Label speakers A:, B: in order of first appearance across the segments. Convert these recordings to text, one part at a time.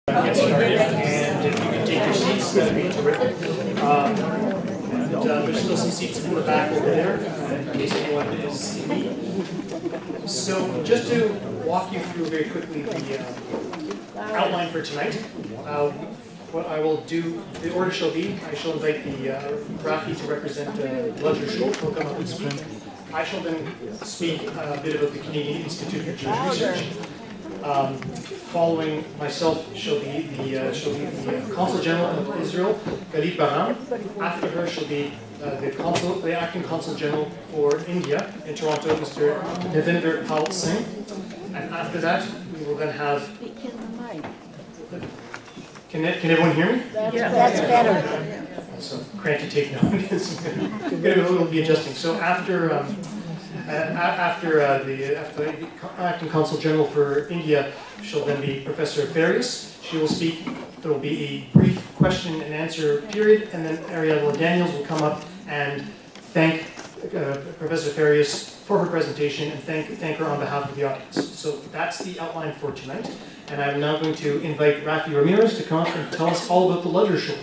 A: Get started, and if you can take your seats, that would be terrific. There's still some seats in the back over there, in case anyone is in need. So just to walk you through very quickly the outline for tonight, what I will do, the order shall be, I shall invite the Rafi to represent Lodzer Schule, who will come up and speak. I shall then speak a bit about the Canadian Institute for Jewish Research. Following myself shall be the Consul General of Israel, Galit Baram. After her shall be the Acting Consul General for India in Toronto, Mr. Navinder Pal Singh. And after that, we will then have... Can everyone hear me?
B: That's better.
A: So, Kranti, take note. It's going to be adjusting. So after the Acting Consul General for India shall then be Professor Farias. She will speak. There will be a brief question and answer period, and then Ariella Daniels will come up and thank Professor Farias for her presentation and thank her on behalf of the audience. So that's the outline for tonight, and I'm now going to invite Rafi Ramirez to come up and tell us all about the Lodzer Schule.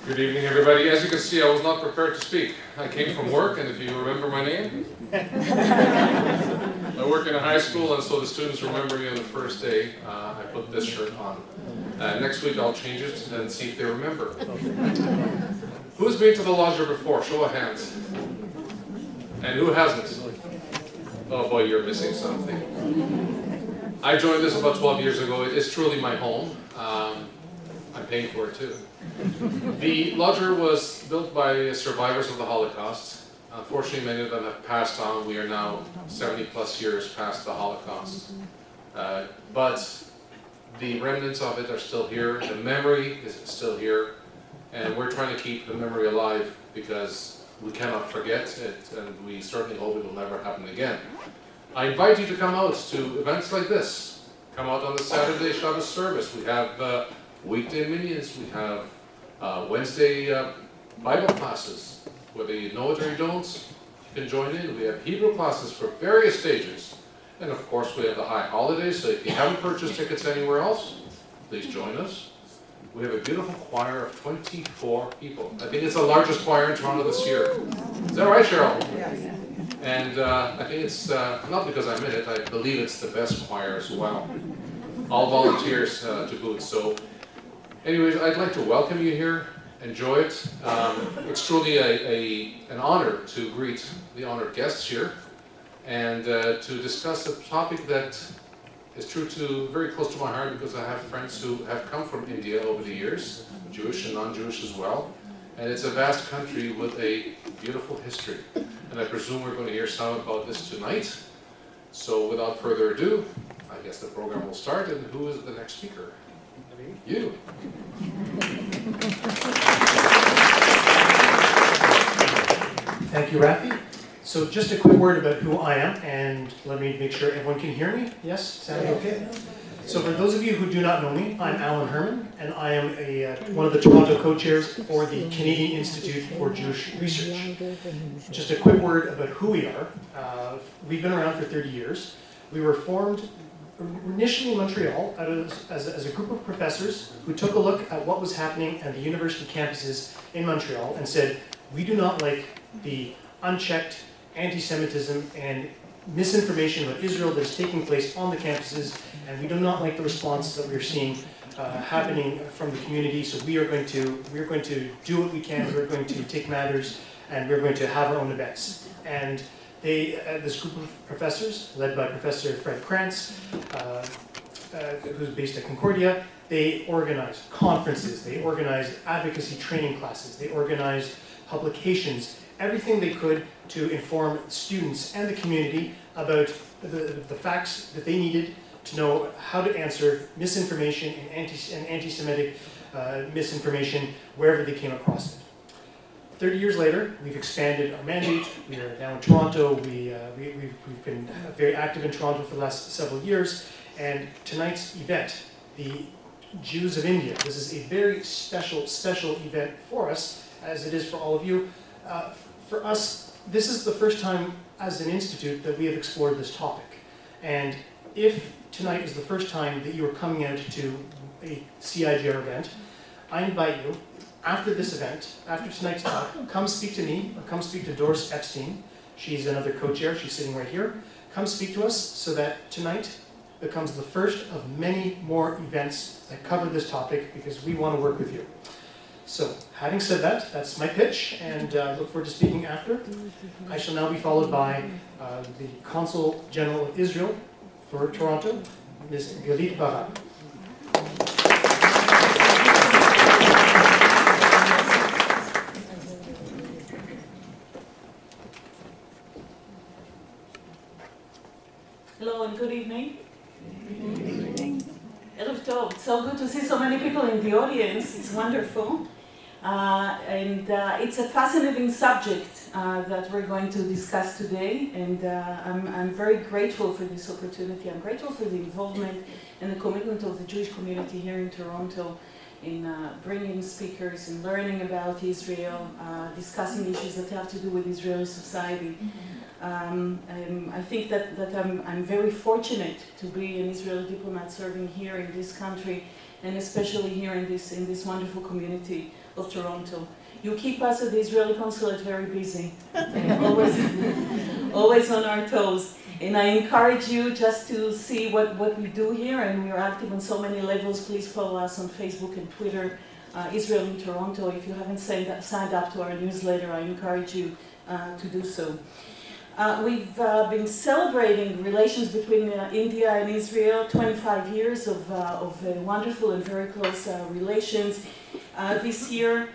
C: Good evening, everybody. As you can see, I was not prepared to speak. I came from work, and if you remember my name, I work in a high school, and so the students remember me on the first day. I put this shirt on. Next week, I'll change it and see if they remember. Who's been to the Lodzer before? Show of hands. And who hasn't? Oh boy, you're missing something. I joined this about 12 years ago. It is truly my home. I'm paying for it too. The Lodzer was built by survivors of the Holocaust. Unfortunately, many of them have passed on. We are now 70 plus years past the Holocaust. But the remnants of it are still here. The memory is still here. And we're trying to keep the memory alive because we cannot forget it, and we certainly hope it will never happen again. I invite you to come out to events like this. Come out on the Saturday Shabbos service. We have weekday minions. We have Wednesday Bible classes. Whether you know it or you don't, you can join in. We have Hebrew classes for various stages. And of course we have the high holidays, so if you haven't purchased tickets anywhere else, please join us. We have a beautiful choir of 24 people. I think it's the largest choir in Toronto this year. Is that right, Cheryl?
B: Yes.
C: And I think it's, not because I'm in it, I believe it's the best choir as well. All volunteers to boot. So anyways, I'd like to welcome you here. Enjoy it. It's truly an honor to greet the honored guests here and to discuss a topic that is very close to my heart because I have friends who have come from India over the years, Jewish and non-Jewish as well. And it's a vast country with a beautiful history. And I presume we're going to hear some about this tonight. So without further ado, I guess the program will start. And who is the next speaker? You.
A: Thank you, Rafi. So just a quick word about who I am, and let me make sure everyone can hear me. Yes? Sound okay? So for those of you who do not know me, I'm Alan Herman, and I am one of the Toronto co-chairs for the Canadian Institute for Jewish Research. Just a quick word about who we are. We've been around for 30 years. We were formed initially in Montreal as a group of professors who took a look at what was happening at the university campuses in Montreal and said, we do not like the unchecked anti-Semitism and misinformation about Israel that is taking place on the campuses, and we do not like the response that we're seeing happening from the community. So we are going to do what we can. We're going to take matters, and we're going to have our own events. And this group of professors, led by Professor Fred Krantz, who's based at Concordia, they organized conferences, they organized advocacy training classes, they organized publications, everything they could to inform students and the community about the facts that they needed to know how to answer misinformation and anti-Semitic misinformation wherever they came across it. 30 years later, we've expanded our mandate. We are now in Toronto. We've been very active in Toronto for the last several years. And tonight's event, the Jews of India, this is a very special event for us, as it is for all of you. For us, this is the first time as an institute, that we have explored this topic. And if tonight is the first time that you are coming out to a CIJR event, I invite you, after this event, after tonight's talk, come speak to me, or come speak to Doris Epstein. She's another co-chair, she's sitting right here. Come speak to us so that tonight becomes the first of many more events that cover this topic, because we want to work with you. So, having said that, that's my pitch, and I look forward to speaking after. I shall now be followed by the Consul General of Israel for Toronto, Ms. Galit Baram.
D: Hello and good evening. Erev Tov. It's so good to see so many people in the audience. It's wonderful. It's a fascinating subject that we're going to discuss today, and I'm very grateful for this opportunity. I'm grateful for the involvement and the commitment of the Jewish community here in Toronto in bringing speakers and learning about Israel, discussing issues that have to do with Israeli society. I think that I'm very fortunate to be an Israeli diplomat serving here in this country, and especially here in this wonderful community of Toronto. You keep us at the Israeli consulate very busy, always on our toes. And I encourage you just to see what we do here, and we are active on so many levels. Please follow us on Facebook and Twitter, Israel in Toronto. If you haven't signed up to our newsletter, I encourage you to do so. We've been celebrating relations between India and Israel, 25 years of wonderful and very close relations. This year,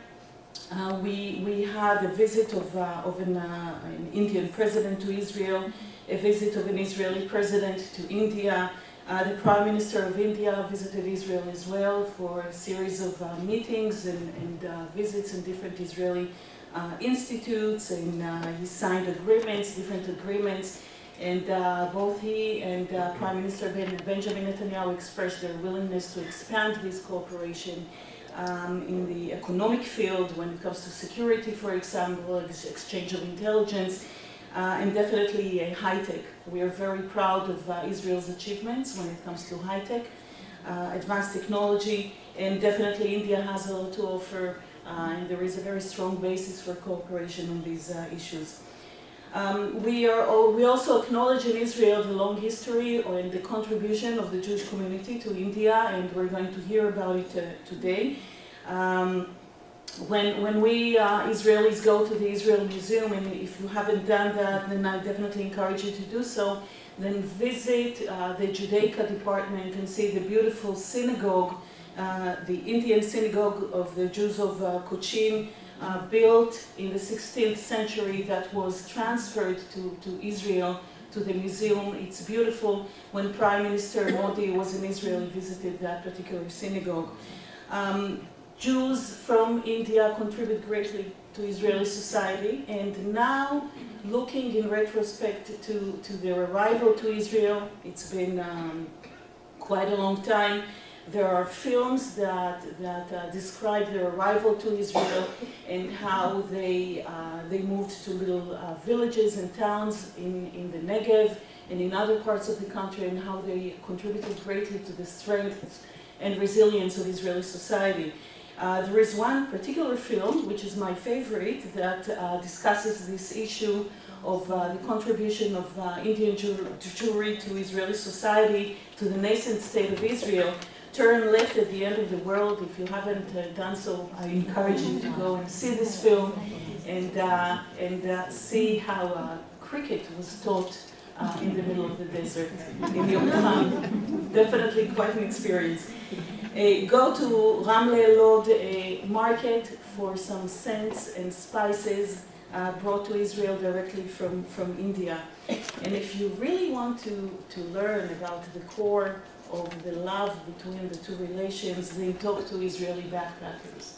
D: we had a visit of an Indian president to Israel, a visit of an Israeli president to India. The Prime Minister of India visited Israel as well for a series of meetings and visits in different Israeli institutes, and he signed different agreements, and both he and Prime Minister Benjamin Netanyahu expressed their willingness to expand this cooperation in the economic field when it comes to security, for example, exchange of intelligence, and definitely high-tech. We are very proud of Israel's achievements when it comes to high-tech, advanced technology, and definitely India has a lot to offer. And there is a very strong basis for cooperation on these issues. We also acknowledge in Israel the long history and the contribution of the Jewish community to India, and we're going to hear about it today. When we Israelis go to the Israel Museum, and if you haven't done that, then I definitely encourage you to do so, then visit the Judaica department and see the beautiful synagogue, the Indian synagogue of the Jews of Cochin, built in the 16th century, that was transferred to Israel, to the museum. It's beautiful. When Prime Minister Modi was in Israel, he visited that particular synagogue. Jews from India contribute greatly to Israeli society, and now, looking in retrospect to their arrival to Israel, it's been quite a long time. There are films that describe their arrival to Israel and how they moved to little villages and towns in the Negev and in other parts of the country, and how they contributed greatly to the strength and resilience of Israeli society. There is one particular film, which is my favorite, that discusses this issue of the contribution of Indian Jewry to Israeli society, to the nascent state of Israel. Turn Left at the End of the World. If you haven't done so, I encourage you to go and see this film and see how cricket was taught in the middle of the desert in Yom Ham. Definitely quite an experience. Go to Ramle Lod market for some scents and spices brought to Israel directly from India. And if you really want to learn about the core of the love between the two relations, then talk to Israeli backpackers.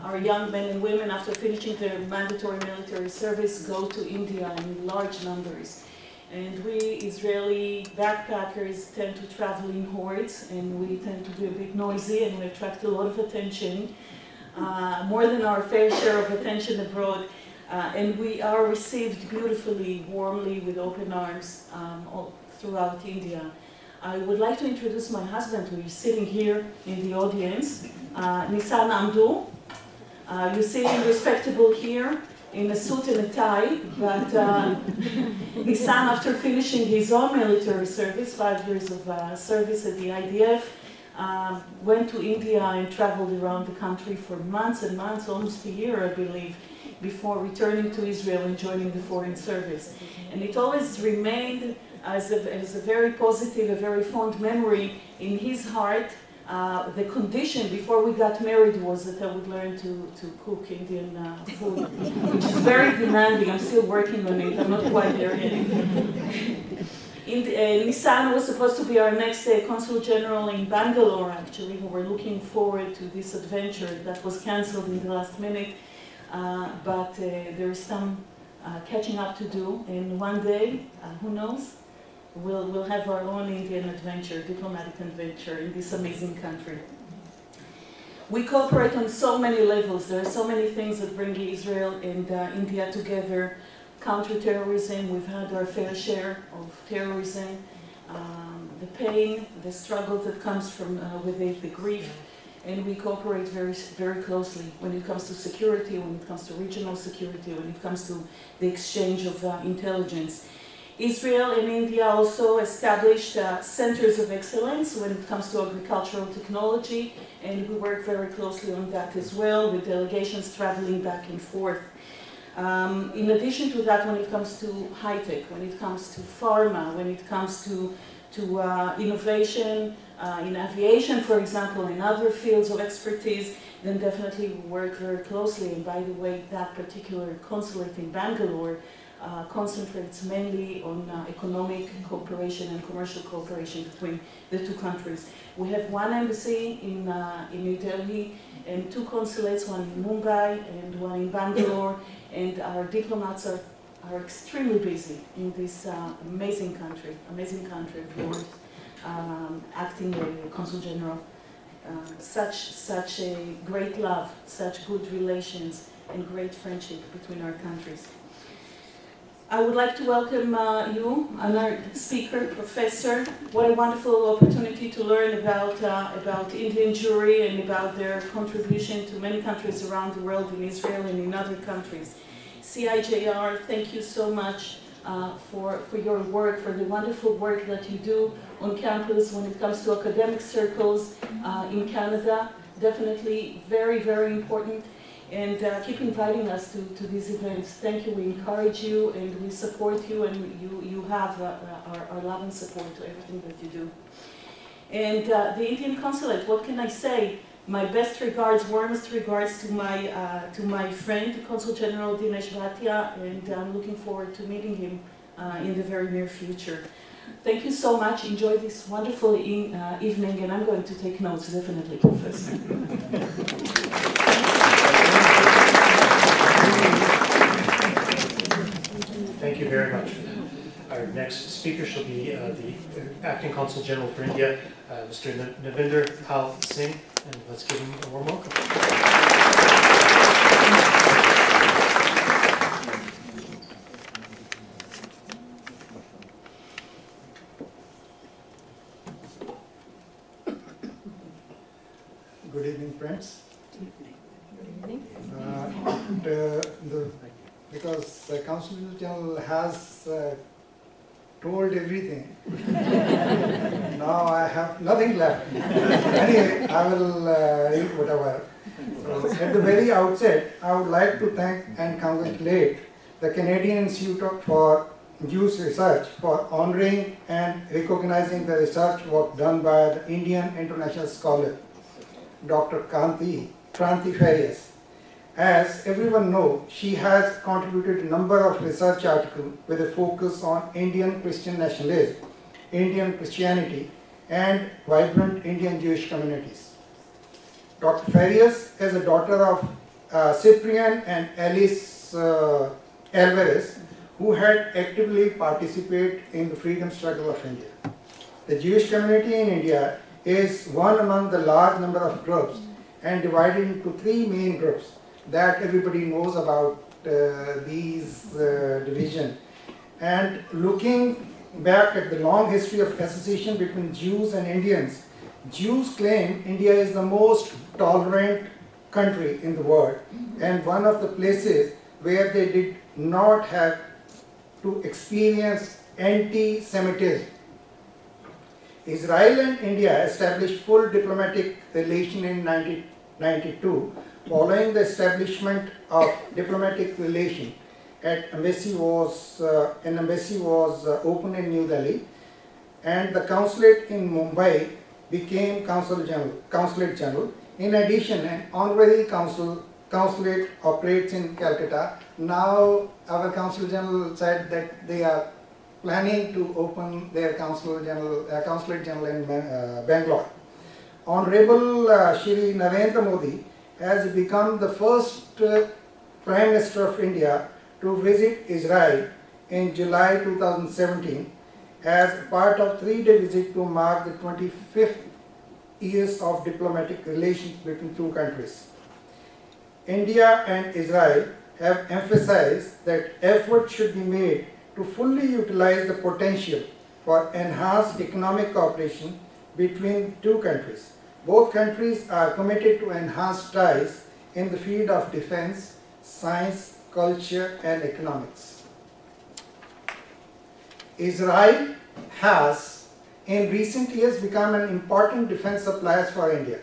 D: Our young men and women, after finishing their mandatory military service, go to India in large numbers. And we Israeli backpackers tend to travel in hordes, and we tend to be a bit noisy, and we attract a lot of attention, more than our fair share of attention abroad. And we are received beautifully, warmly, with open arms all throughout India. I would like to introduce my husband, who is sitting here in the audience, Nissan Amdul. You see him respectable here in a suit and a tie, but Nissan, after finishing his own military service, 5 years of service at the IDF, went to India and traveled around the country for months and months, almost a year, I believe, before returning to Israel and joining the Foreign Service. And it always remained as a very positive, a very fond memory in his heart. The condition before we got married was that I would learn to cook Indian food, which is very demanding. I'm still working on it. I'm not quite there yet. Nissan was supposed to be our next Consul General in Bangalore, actually. We were looking forward to this adventure that was cancelled in the last minute. But there is some catching up to do. And one day, who knows? We'll have our own Indian adventure, diplomatic adventure in this amazing country. We cooperate on so many levels. There are so many things that bring Israel and India together. Counterterrorism, we've had our fair share of terrorism. The pain, the struggle that comes from with it, the grief. And we cooperate very, very closely when it comes to security, when it comes to regional security, when it comes to the exchange of intelligence. Israel and India also established centers of excellence when it comes to agricultural technology, and we work very closely on that as well, with delegations traveling back and forth. In addition to that, when it comes to high-tech, when it comes to pharma, when it comes to innovation in aviation, for example, in other fields of expertise, then definitely we work very closely. And by the way, that particular consulate in Bangalore concentrates mainly on economic cooperation and commercial cooperation between the two countries. We have one embassy in New Delhi and 2 consulates, one in Mumbai and one in Bangalore, and our diplomats are extremely busy in this amazing country of yours, acting as Consul General. Such a great love, such good relations, and great friendship between our countries. I would like to welcome you, our speaker, professor. What a wonderful opportunity to learn about Indian Jewry and about their contribution to many countries around the world, in Israel and in other countries. CIJR, thank you so much for your work, for the wonderful work that you do on campus when it comes to academic circles in Canada. Definitely very, very important. And keep inviting us to these events. Thank you. We encourage you and we support you, and you have our love and support to everything that you do. And the Indian Consulate, what can I say? My best regards, warmest regards to my friend, Consul General Dinesh Bhatia, and I'm looking forward to meeting him in the very near future. Thank you so much. Enjoy this wonderful evening, and I'm going to take notes, definitely, Professor.
A: Thank you very much. Our next speaker shall be the Acting Consul General for India, Mr. Navinder Pal Singh, and let's give him a warm welcome.
E: Good evening, friends. Because the Consul General has told everything, now I have nothing left. Anyway, I will read whatever. So, at the very outset, I would like to thank and congratulate the Canadian Institute for Jewish Research for honoring and recognizing the research work done by the Indian international scholar, Dr. Kranti Farias. As everyone knows, she has contributed a number of research articles with a focus on Indian Christian nationalism, Indian Christianity, and vibrant Indian Jewish communities. Dr. Farias is a daughter of Cyprian and Alice Alvarez, who had actively participated in the freedom struggle of India. The Jewish community in India is one among the large number of groups and divided into 3 main groups that everybody knows about: these division. And looking back at the long history of association between Jews and Indians, Jews claim India is the most tolerant country in the world and one of the places where they did not have to experience anti-Semitism. Israel and India established full diplomatic relation in 1992 following the establishment of diplomatic relation. An embassy was opened in New Delhi, and the consulate in Mumbai became consulate general. In addition, an honorary consulate operates in Calcutta. Now, our consul general said that they are planning to open their consulate general in Bangalore. Honorable Shri Narendra Modi has become the first Prime Minister of India to visit Israel in July 2017 as part of 3-day visit to mark the 25th years of diplomatic relations between two countries. India and Israel have emphasized that effort should be made to fully utilize the potential for enhanced economic cooperation between two countries. Both countries are committed to enhanced ties in the field of defense, science, culture, and economics. Israel has in recent years become an important defense supplier for India.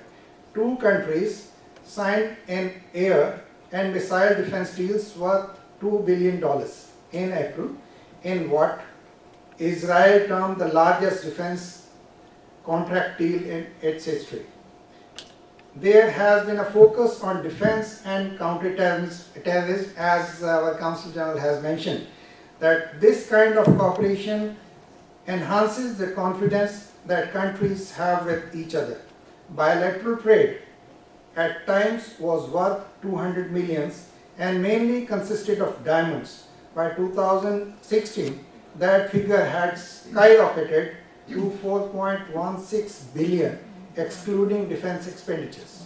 E: Two countries signed an air and missile defense deals worth $2 billion in April in what Israel termed the largest defense contract deal in its history. There has been a focus on defense and counter-terrorism, as our Consul General has mentioned, that this kind of cooperation enhances the confidence that countries have with each other. Bilateral trade at times was worth 200 millions and mainly consisted of diamonds. By 2016, that figure had skyrocketed to 4.16 billion, excluding defense expenditures.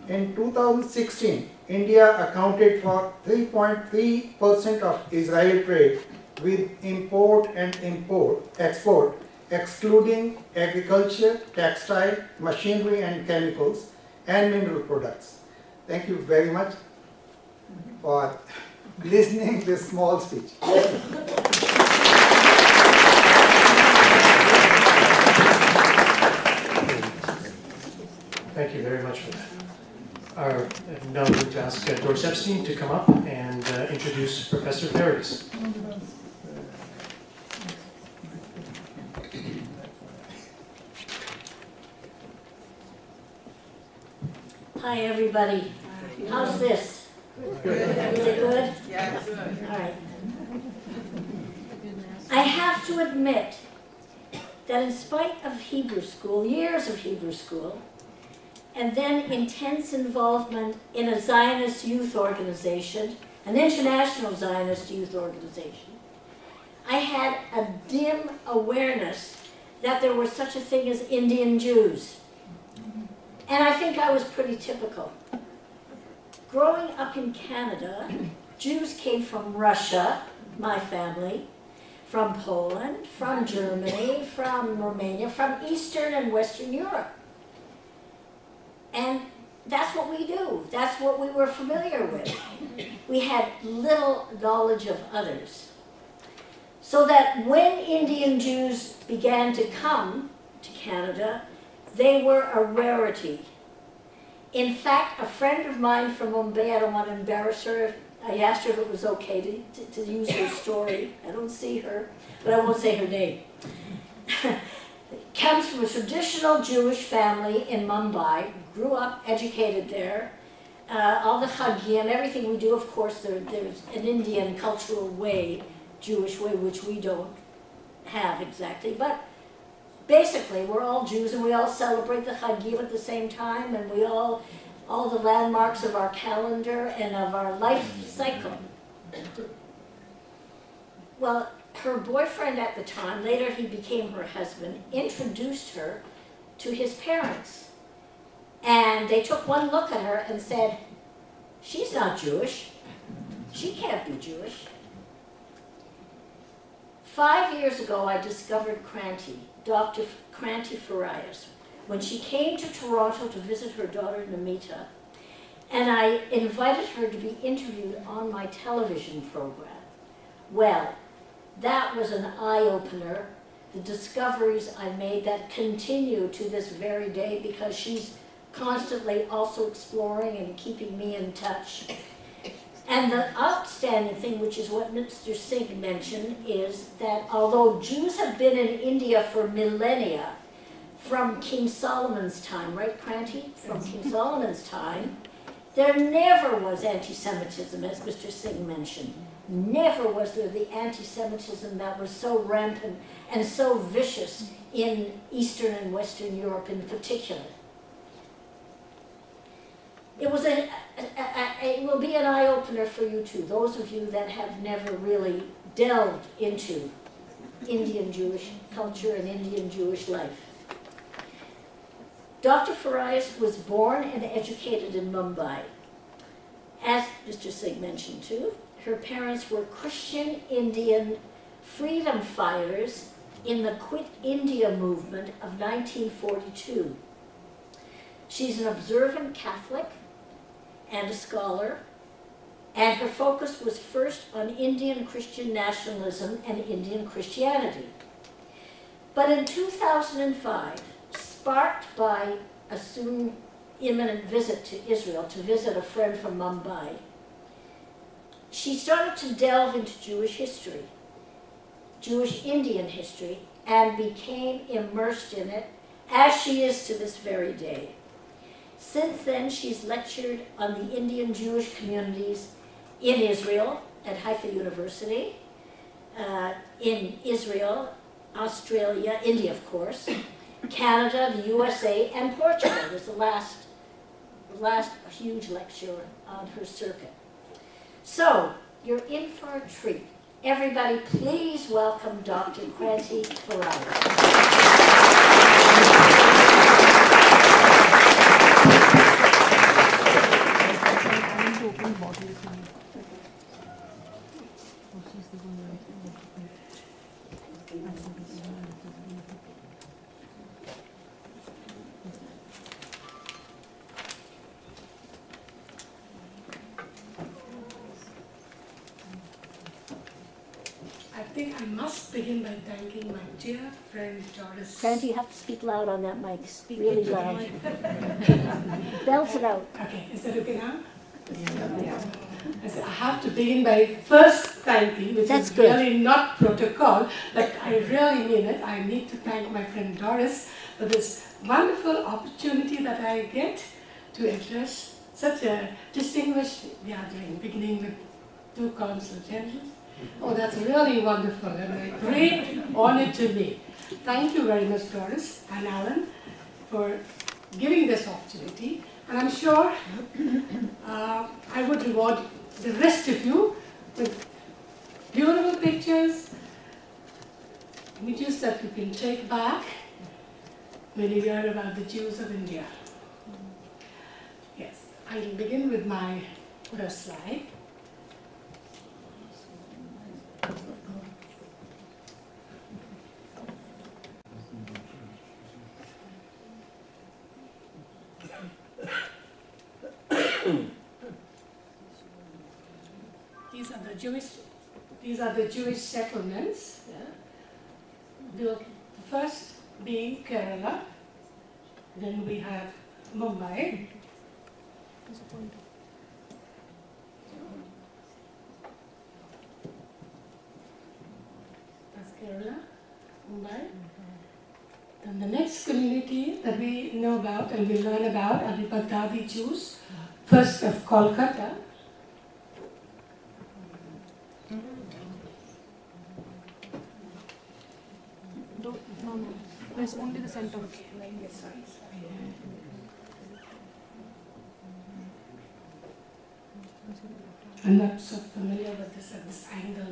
E: In 2016, India accounted for 3.3% of Israel trade with import and export, excluding agriculture, textile, machinery and chemicals, and mineral products. Thank you very much for listening to this small speech.
A: Thank you very much for that. I'm now going to ask Doris Epstein to come up and introduce Professor Farias.
B: Hi, everybody. How's this? Is it good?
F: Yeah, good.
B: All right. I have to admit that in spite of Hebrew school, years of Hebrew school, and then intense involvement in a Zionist youth organization, an international Zionist youth organization, I had a dim awareness that there was such a thing as Indian Jews. And I think I was pretty typical. Growing up in Canada, Jews came from Russia, my family, from Poland, from Germany, from Romania, from Eastern and Western Europe. And that's what we do. That's what we were familiar with. We had little knowledge of others. So that when Indian Jews began to come to Canada, they were a rarity. In fact, a friend of mine from Mumbai, I don't want to embarrass her, I asked her if it was okay to use her story. I don't see her, but I won't say her name. Comes from a traditional Jewish family in Mumbai, grew up, educated there. All the Chagim, everything we do, of course, there's an Indian cultural way, Jewish way, which we don't have exactly. But basically, we're all Jews and we all celebrate the Chagim at the same time, and we all the landmarks of our calendar and of our life cycle. Well, her boyfriend at the time, later he became her husband, introduced her to his parents. And they took one look at her and said, "She's not Jewish." She can't be Jewish. 5 years ago, I discovered Kranti, Dr. Kranti Farias, when she came to Toronto to visit her daughter Namita, and I invited her to be interviewed on my television program. Well, that was an eye-opener. The discoveries I made that continue to this very day because she's constantly also exploring and keeping me in touch. And the outstanding thing, which is what Mr. Singh mentioned, is that although Jews have been in India for millennia, from King Solomon's time, right, Kranti? From King Solomon's time, there never was anti-Semitism, as Mr. Singh mentioned. Never was there the anti-Semitism that was so rampant and so vicious in Eastern and Western Europe in particular. It will be an eye-opener for you too, those of you that have never really delved into Indian Jewish culture and Indian Jewish life. Dr. Farias was born and educated in Mumbai. As Mr. Singh mentioned too, her parents were Christian Indian freedom fighters in the Quit India movement of 1942. She's an observant Catholic and a scholar, and her focus was first on Indian Christian nationalism and Indian Christianity. But in 2005, sparked by a soon imminent visit to Israel, to visit a friend from Mumbai, she started to delve into Jewish history, Jewish Indian history, and became immersed in it, as she is to this very day. Since then, she's lectured on the Indian Jewish communities in Israel at Haifa University, in Israel, Australia, India, of course, Canada, the USA, and Portugal was the last huge lecture on her circuit. So, you're in for a treat. Everybody, please welcome Dr. Kranti Farias.
F: I think I must begin by thanking my dear friend Doris.
B: Kranti, you have to speak loud on that mic, really loud. Belt it out.
F: Okay, is that okay now? Yeah. I said I have to begin by first thanking, which
B: That's
F: is
B: good.
F: really not protocol, but I really mean it. I need to thank my friend Doris for this wonderful opportunity that I get to address such a distinguished gathering, beginning with two Consul generals. Oh, that's really wonderful and a great honor to me. Thank you very much, Doris and Alan, for giving this opportunity. And I'm sure I would reward the rest of you with beautiful pictures, images that you can take back when you hear about the Jews of India. Yes, I will begin with my first slide. These are the Jewish settlements. Yeah. The first being Kerala, then we have Mumbai. That's Kerala, Mumbai. Then the next community that we know about and we learn about are the Baghdadi Jews, first of Kolkata.
G: No. Press only the center.
F: Okay, sorry. I'm not so familiar with this at this angle.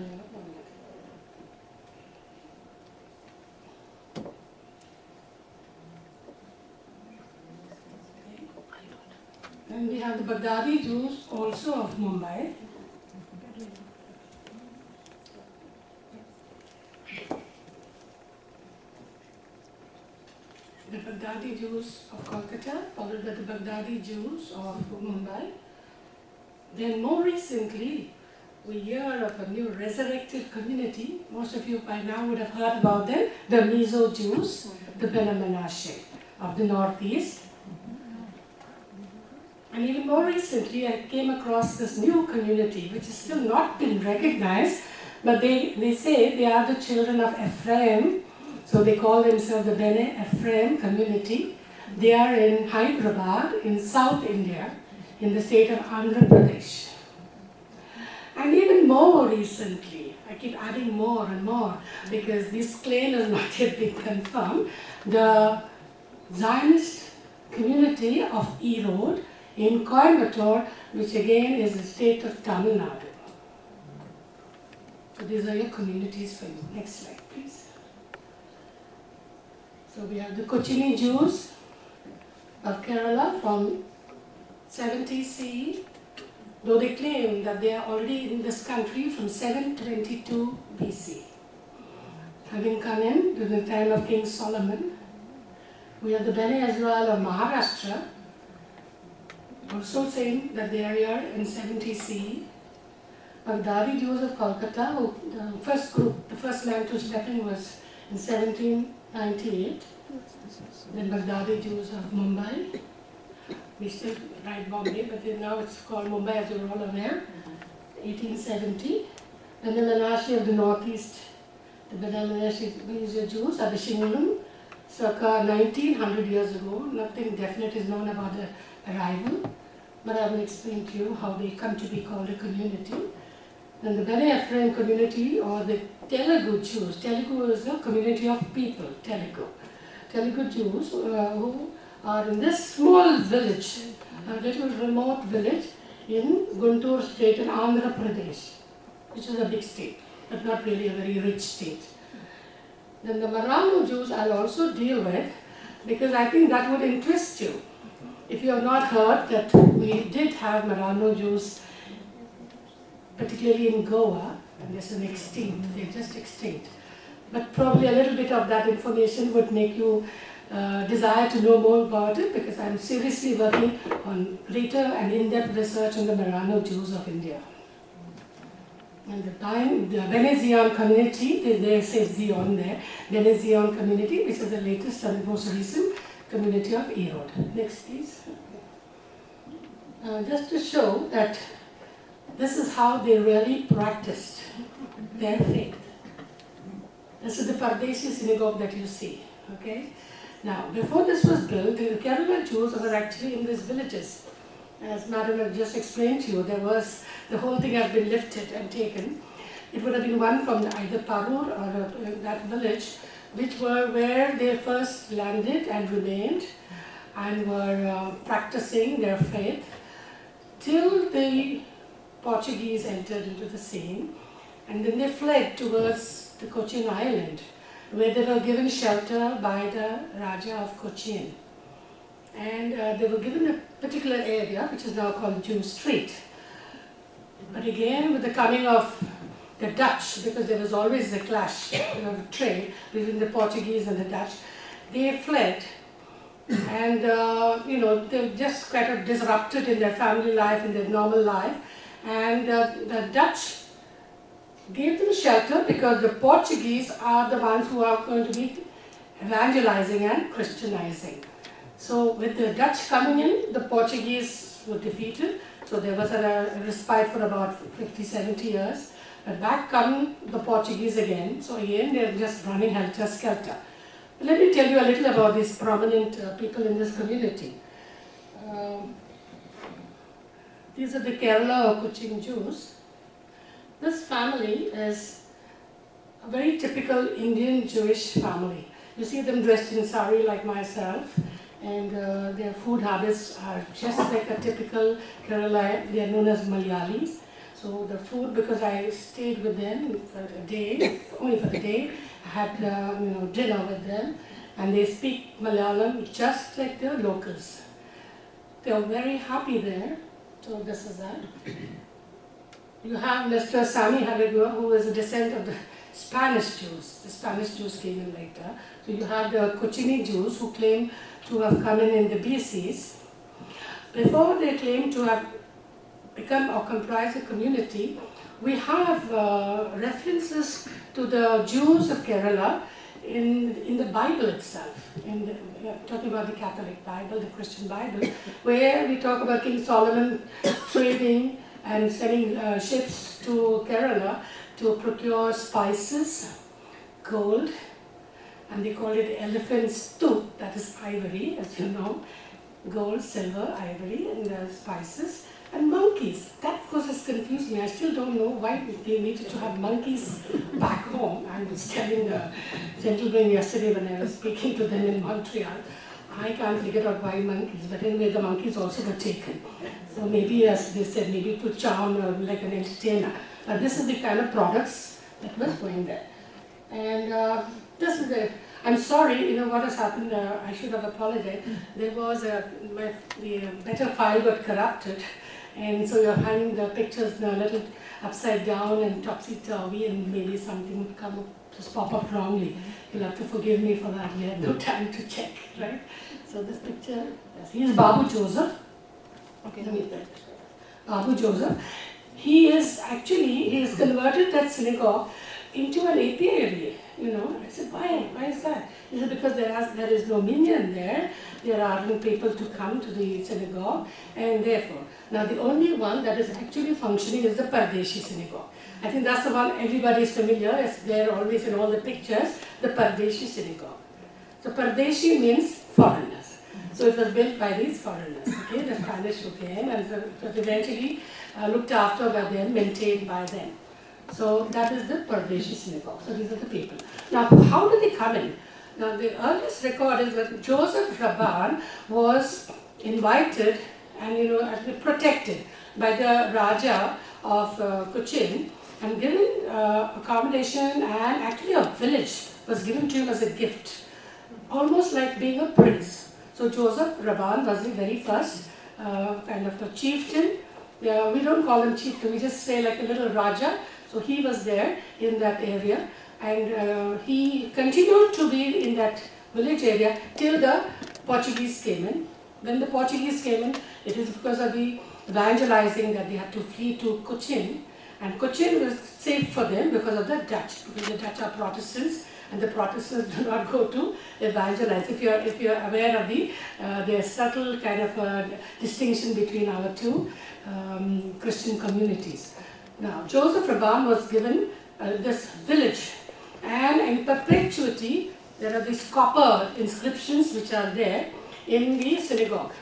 F: Then we have the Baghdadi Jews also of Mumbai. Jews of Kolkata, followed by the Baghdadi Jews of Mumbai. Then more recently, we hear of a new resurrected community. Most of you by now would have heard about them, the Mizo Jews, the Bene Menashe of the Northeast. And even more recently, I came across this new community, which has still not been recognized, but they say they are the children of Ephraim, so they call themselves the Bene Ephraim community. They are in Hyderabad, in South India, in the state of Andhra Pradesh. And even more recently, I keep adding more and more, because this claim has not yet been confirmed, the Zionist community of Erode in Coimbatore, which again is the state of Tamil Nadu. So these are your communities for you. Next slide, please. So we have the Kochini Jews of Kerala from 70 CE, though they claim that they are already in this country from 722 BC. Having come in during the time of King Solomon, we have the Bene Israel of Maharashtra, also saying that they are here in 70 CE. Baghdadi Jews of Kolkata, who, the first group, the first land to step in was in 1798. Then Baghdadi Jews of Mumbai. We still write Bombay, but now it's called Mumbai, as you're all aware. 1870. Then the Menashe of the Northeast, the Bene Menashe Jews are the Shingalum, circa 1900 years ago. Nothing definite is known about the arrival, but I will explain to you how they come to be called a community. Then the Bene Ephraim community, or the Telugu Jews. Telugu is a community of people, Telugu. Telugu Jews who are in this small village, a little remote village in Guntur state in Andhra Pradesh, which is a big state, but not really a very rich state. Then the Marano Jews I'll also deal with, because I think that would interest you. If you have not heard that we did have Marano Jews, particularly in Goa, and there's an extinct, they're just extinct. But probably a little bit of that information would make you desire to know more about it, because I'm seriously working on greater and in-depth research on the Marano Jews of India. And the Bene Zion community, they say Zion there, Bene Zion community, which is the latest and most recent community of Erode. Next, please. Just to show that this is how they really practiced their faith. This is the Pardesi synagogue that you see. Okay. Now, before this was built, the Kerala Jews were actually in these villages. As Madam had just explained to you, the whole thing has been lifted and taken. It would have been one from either Parur or that village, which were where they first landed and remained and were practicing their faith till the Portuguese entered into the scene, and then they fled towards the Cochin Island, where they were given shelter by the Raja of Cochin. And they were given a particular area, which is now called Jew Street. But again, with the coming of the Dutch, because there was always a clash of trade between the Portuguese and the Dutch, they fled. And they just kind of disrupted in their family life, in their normal life. And the Dutch gave them shelter because the Portuguese are the ones who are going to be evangelizing and Christianizing. So with the Dutch coming in, the Portuguese were defeated. So there was a respite for about 50, 70 years. But back come the Portuguese again. So again, they're just running helter-skelter. Let me tell you a little about these prominent people in this community. These are the Kerala or Cochin Jews. This family is a very typical Indian Jewish family. You see them dressed in sari like myself, and their food habits are just like a typical Kerala. They are known as Malayalis. So the food, because I stayed with them for a day, only for the day, I had dinner with them, and they speak Malayalam just like the locals. They are very happy there. So this is that. You have Mr. Sami Halegua, who is a descendant of the Spanish Jews. The Spanish Jews came in later. So you have the Cochini Jews who claim to have come in the BCs. Before they claim to have become or comprise a community, we have references to the Jews of Kerala in the Bible itself, talking about the Catholic Bible, the Christian Bible, where we talk about King Solomon trading and sending ships to Kerala to procure spices, gold, and they call it elephant's tooth, that is ivory, as you know, gold, silver, ivory, and spices, and monkeys. That, of course, has confused me. I still don't know why they needed to have monkeys back home. I was telling the gentleman yesterday when I was speaking to them in Montreal, I can't figure out why monkeys, but anyway, the monkeys also were taken. So maybe, as they said, maybe to charm like an entertainer. But this is the kind of products that was going there. And this is the, I'm sorry, what has happened, I should have apologized. There was the better file got corrupted, and so you're having the pictures now a little upside down and topsy-turvy, and maybe something would come up, just pop up wrongly. You'll have to forgive me for that. We had no time to check, right? So this picture, yes, he is Babu Joseph. Okay, let me say Babu Joseph. He is converted that synagogue into an apiary. I said, why? Why is that? He said, because there is no minyan there. There aren't people to come to the synagogue, and therefore, now the only one that is actually functioning is the Pardeshi synagogue. I think that's the one everybody is familiar. It's there always in all the pictures, the Pardeshi synagogue. So Pardeshi means foreigners. So it was built by these foreigners, okay, the Spanish who came, and so it was eventually looked after by them, maintained by them. So that is the Pardeshi synagogue. So these are the people. Now, how did they come in? Now, the earliest record is that Joseph Rabban was invited and protected by the Raja of Cochin and given accommodation, and actually a village was given to him as a gift, almost like being a prince. So Joseph Rabban was the very first kind of a chieftain. We don't call him chieftain, we just say like a little Raja. So he was there in that area, and he continued to be in that village area till the Portuguese came in. When the Portuguese came in, it is because of the evangelizing that they had to flee to Cochin, and Cochin was safe for them because of the Dutch, because the Dutch are Protestants, and the Protestants do not go to evangelize. If you're aware of the subtle kind of distinction between our two Christian communities. Now, Joseph Rabban was given this village, and in perpetuity, there are these copper inscriptions which are there in the synagogue.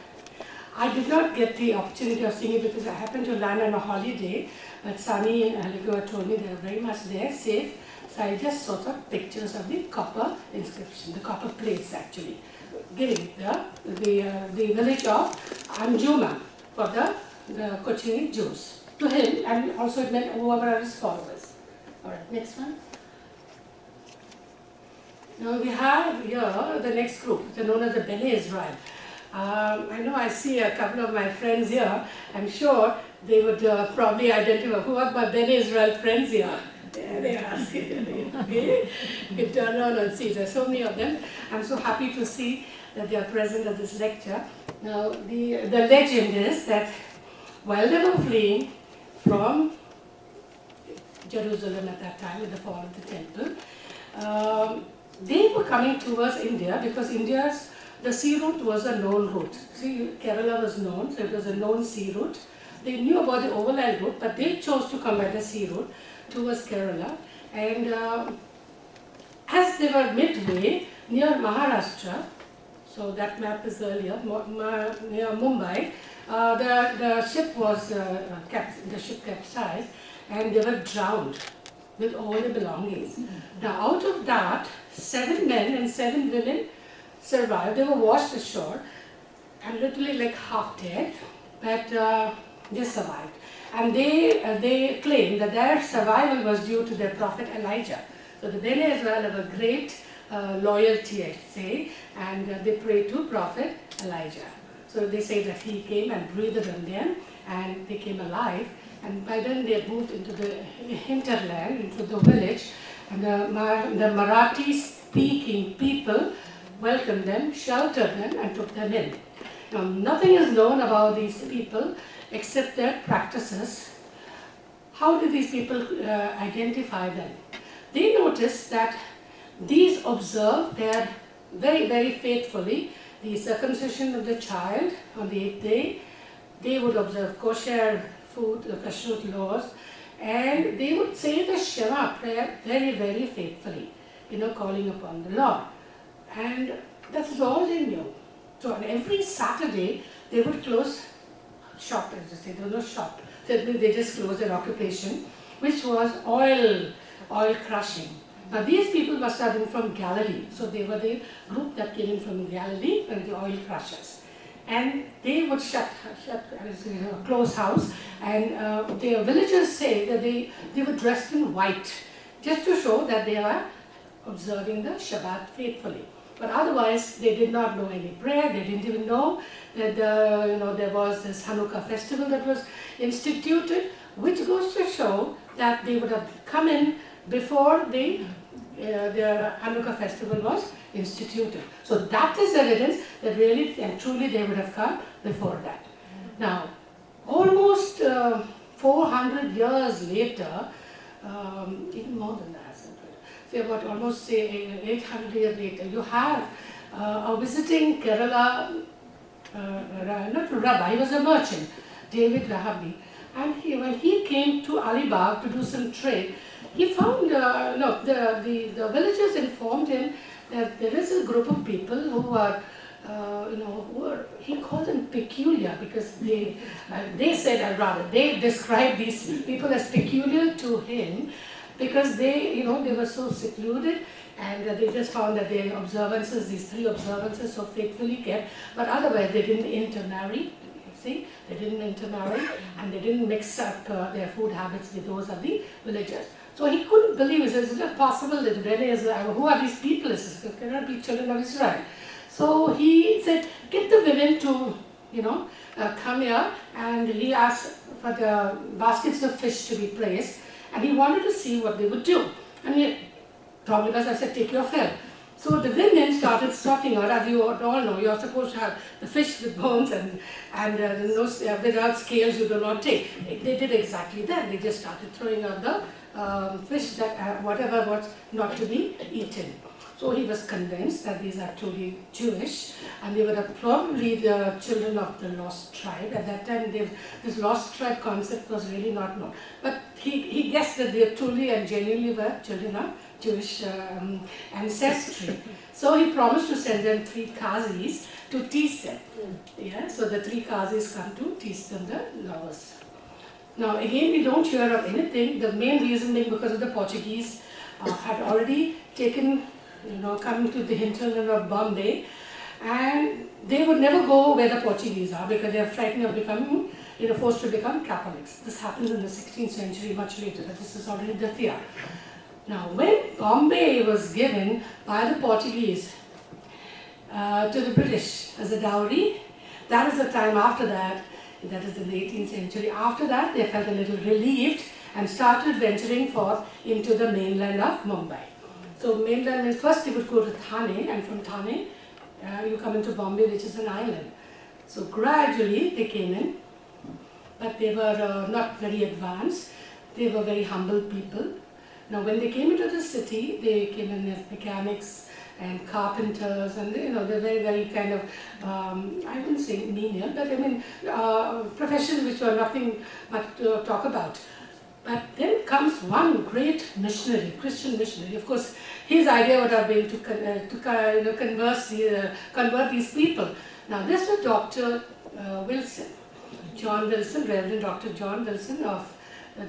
F: I did not get the opportunity of seeing it because I happened to land on a holiday, but Sani and Aligo told me they are very much there, safe. So I just saw some pictures of the copper inscription, the copper plates actually, giving the village of Anjuma for the Cochini Jews. To him, and also it meant whoever are his followers. Alright, next one. Now we have here the next group, they're known as the Bene Israel. I know I see a couple of my friends here. I'm sure they would probably identify who are my Bene Israel friends here. There they are. Okay? You can turn around and see. There are so many of them. I'm so happy to see that they are present at this lecture. Now the legend is that while they were fleeing from Jerusalem at that time with the fall of the temple, they were coming towards India because the sea route was a known route. See, Kerala was known, so it was a known sea route. They knew about the overland route, but they chose to come by the sea route towards Kerala. And as they were midway near Maharashtra, so that map is earlier, near Mumbai, the ship was the ship capsized, and they were drowned with all the belongings. Now, out of that, 7 men and 7 women survived. They were washed ashore and literally like half dead, but they survived. And they claim that their survival was due to their prophet Elijah. So the Bene Israel have a great loyalty, I say, and they pray to prophet Elijah. So they say that he came and breathed on them, and they came alive. And by then they had moved into the hinterland, into the village, And the Marathi-speaking people welcomed them, sheltered them, and took them in. Now, nothing is known about these people except their practices. How did these people identify them? They noticed that these observed their very, very faithfully the circumcision of the child on the 8th day. They would observe kosher food, the kashrut laws, and they would say the Shema prayer very, very faithfully, calling upon the Lord. And that is all they knew. So on every Saturday, they would close shop, as they say, there was no shop. So they just closed their occupation, which was oil crushing. Now these people must have been from Galilee. So they were the group that came in from Galilee, and the oil crushers. And they would close house, and the villagers say that they were dressed in white, just to show that they were observing the Shabbat faithfully. But otherwise, they did not know any prayer. They didn't even know that there was this Hanukkah festival that was instituted, which goes to show that they would have come in before the Hanukkah festival was instituted. So that is evidence that really and truly they would have come before that. Now, almost 400 years later, even more than that, say about almost 800 years later, you have a visiting Kerala, not a rabbi, he was a merchant, David Rahabi. And when he came to Alibag to do some trade, he found, the villagers informed him that there is a group of people who are, he called them peculiar because they said, or rather, they described these people as peculiar to him because they were so secluded and they just found that their observances, these 3 observances, so faithfully kept, but otherwise they didn't intermarry. See, they didn't intermarry and they didn't mix up their food habits with those of the villagers. So he couldn't believe, he says, is it possible that really is, who are these people? He says, they cannot be children of Israel. So he said, get the women to, come here, and he asked for the baskets of fish to be placed, and he wanted to see what they would do. And he probably, as I said, take your fill. So the women started sorting out, as you all know, you're supposed to have the fish with bones and without scales you do not take. They did exactly that. They just started throwing out the fish that whatever was not to be eaten. So he was convinced that these are truly Jewish, and they were probably the children of the lost tribe. At that time, this lost tribe concept was really not known. But he guessed that they truly and genuinely were children of Jewish ancestry. So he promised to send them 3 Qazis to teach them. Yeah, so the 3 Qazis come to teach them the laws. Now again, we don't hear of anything. The main reason being because of the Portuguese had already taken, come to the hinterland of Bombay, and they would never go where the Portuguese are because they are frightened of becoming, forced to become Catholics. This happens in the 16th century, much later, but this is already the fear. Now, when Bombay was given by the Portuguese to the British as a dowry, that is the time after that is in the 18th century. After that, they felt a little relieved and started venturing forth into the mainland of Mumbai. So mainland means first you would go to Thane, and from Thane you come into Bombay, which is an island. So gradually they came in, but they were not very advanced. They were very humble people. Now when they came into the city, they came in as mechanics and carpenters, and they're very, very kind of, I wouldn't say menial, but I mean professions which were nothing but to talk about. But then comes one great missionary, Christian missionary. Of course, his idea would have been to convert these people. Now this was Dr. Wilson, John Wilson, Reverend Dr. John Wilson of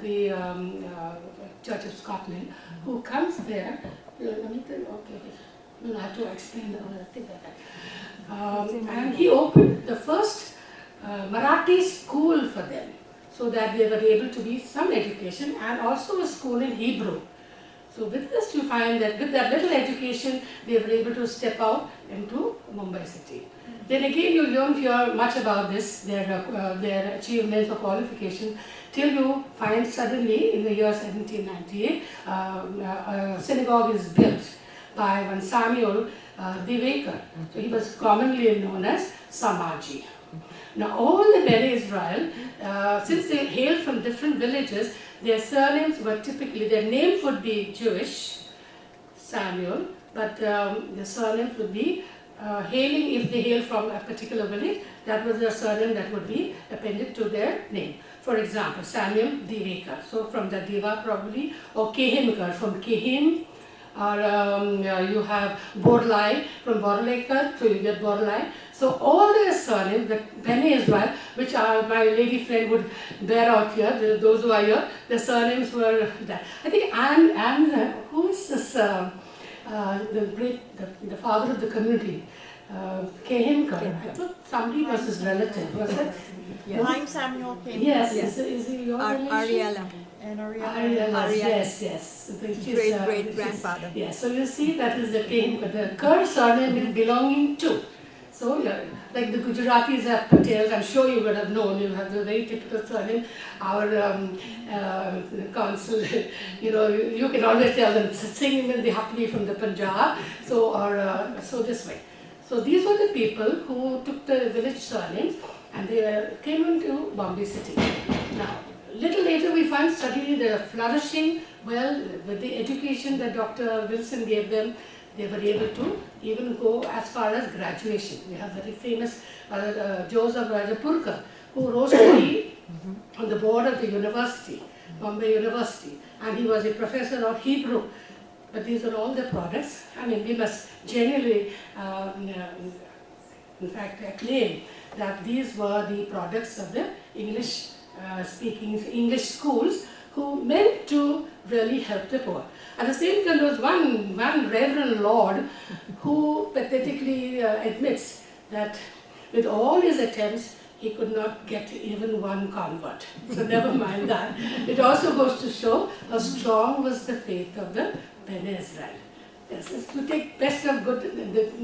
F: the Church of Scotland, who comes there. I have to explain the thing like that. And he opened the first Marathi school for them, so that they were able to be some education, and also a school in Hebrew. So with this you find that with that little education, they were able to step out into Mumbai city. Then again you don't hear much about this, their achievements or qualification, till you find suddenly in the year 1798, a synagogue is built by one Samuel Devekar. So he was commonly known as Samaji. Now all the Bene Israel, since they hailed from different villages, their surnames were typically, their names would be Jewish, Samuel, but the surnames would be hailing, if they hail from a particular village, that was their surname that would be appended to their name. For example, Samuel Devekar, so from the Deva probably, or Kehemkar from Kehim, or you have Borlai from Borlaikar, so you get Borlai. So all their surnames, the Bene Israel, which my lady friend would bear out here, those who are here, the surnames were that. I think Anne, who is this, the father of the community, Kehemkar. I thought somebody was his relative, was it?
H: Yes. I'm Samuel King.
F: Yes, is he your relation?
H: Ariella. And
F: Ariella, yes. So
H: Great-great-grandfather.
F: Yes, so you see that is the Kehemkar. The Kar surname is belonging to. So yeah, like the Gujaratis have Patels, I'm sure you would have known, you have the very typical surname. Our consul, you can always tell them, singing when they have to be from the Punjab, so this way. So these were the people who took the village surnames and they came into Bombay city. Now, little later we find suddenly they are flourishing well with the education that Dr. Wilson gave them. They were able to even go as far as graduation. We have very famous Joseph Rajapurkar, who rose to be on the board of the university, Bombay University, and he was a professor of Hebrew. But these are all the products. I mean, we must genuinely, in fact, acclaim that these were the products of the English-speaking English schools who meant to really help the poor. At the same time, there was one Reverend Lord who pathetically admits that with all his attempts, he could not get even one convert. So never mind that. It also goes to show how strong was the faith of the Bene Israel. Yes, it's to take best of good,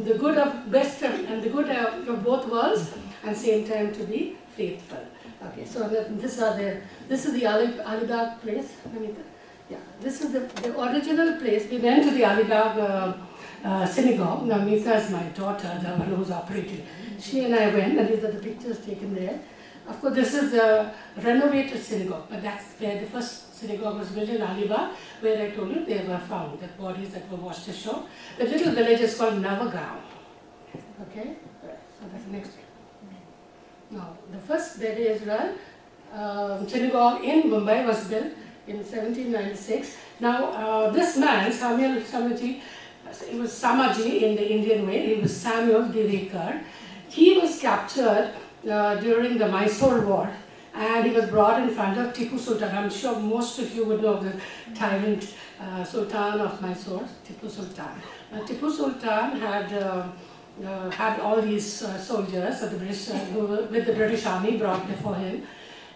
F: the good of best of, and the good of both worlds, and same time to be faithful. Okay, so this is the Alibag place. Yeah, this is the original place. We went to the Alibag synagogue. Now Mita is my daughter, the one who's operating. She and I went, and these are the pictures taken there. Of course, this is the renovated synagogue, but that's where the first synagogue was built in Alibag, where I told you they were found, the bodies that were washed ashore. The little village is called Navagaon. Okay, so that's the next one. Now, the first Bene Israel synagogue in Mumbai was built in 1796. Now, this man, Samuel Samaji, he was Samaji in the Indian way, he was Samuel Devekar. He was captured during the Mysore War, and he was brought in front of Tipu Sultan. I'm sure most of you would know the tyrant Sultan of Mysore, Tipu Sultan. Tipu Sultan had all these soldiers of the British, with the British Army brought before him.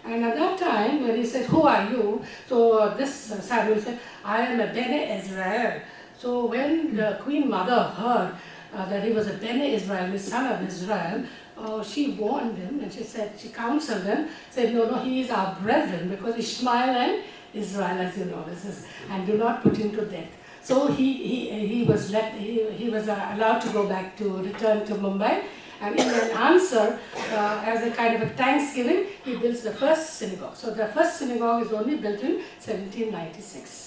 F: And at that time, when he said, "Who are you?" So this Samuel said, "I am a Bene Israel." So when the Queen Mother heard that he was a Bene Israel, the son of Israel, she warned him, and she counseled him, said, "No, he is our brethren, because Ishmael and Israel, as you know, and do not put him to death." So he was allowed to go back to return to Mumbai, and in an answer, as a kind of a thanksgiving, he builds the first synagogue. So the first synagogue is only built in 1796.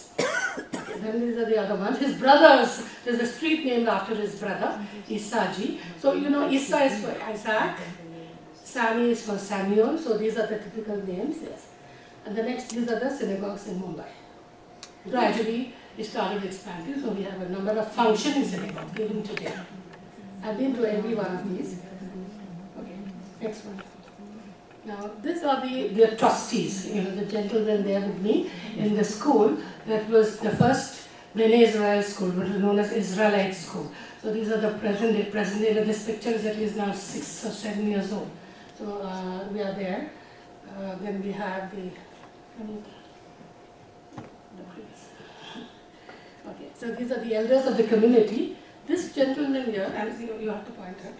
F: Then these are the other ones. His brothers, there's a street named after his brother, Isaji. So you know, Isa is for Isaac, Sami is for Samuel, so these are the typical names, yes. And the next, these are the synagogues in Mumbai. Gradually, it started expanding, so we have a number of functioning synagogues even today. I've been to every one of these. Okay, next one. Now, these are the trustees, the gentlemen there with me in the school. That was the first Bene Israel school, which was known as Israelite school. So these are the present day. This picture is at least now 6 or 7 years old. So we are there. Then we have the Okay, so these are the elders of the community. This gentleman here, and you have to point out,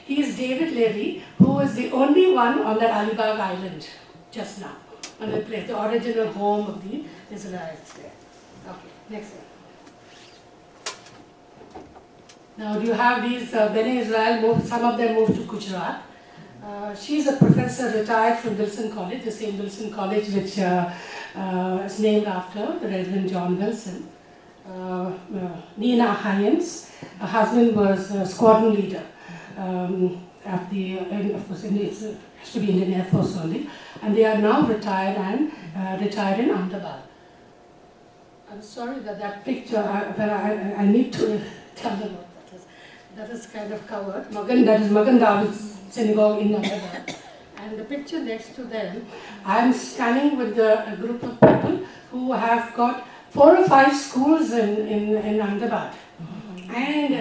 F: he is David Levy, who is the only one on that Alibag Island just now, on the place, the original home of the Israelites there. Okay, next one. Now you have these Bene Israel, some of them moved to Gujarat. She's a professor retired from Wilson College, the same Wilson College which is named after the Reverend John Wilson. Nina Hyens, her husband was a squadron leader at the, of course, it has to be Indian Air Force only, and they are now retired and retired in Ahmedabad. I'm sorry that picture, but I need to tell them what that is. That is kind of covered. That is Magan David's synagogue in Ahmedabad. And the picture next to them, I'm standing with a group of people who have got 4 or 5 schools in Ahmedabad. And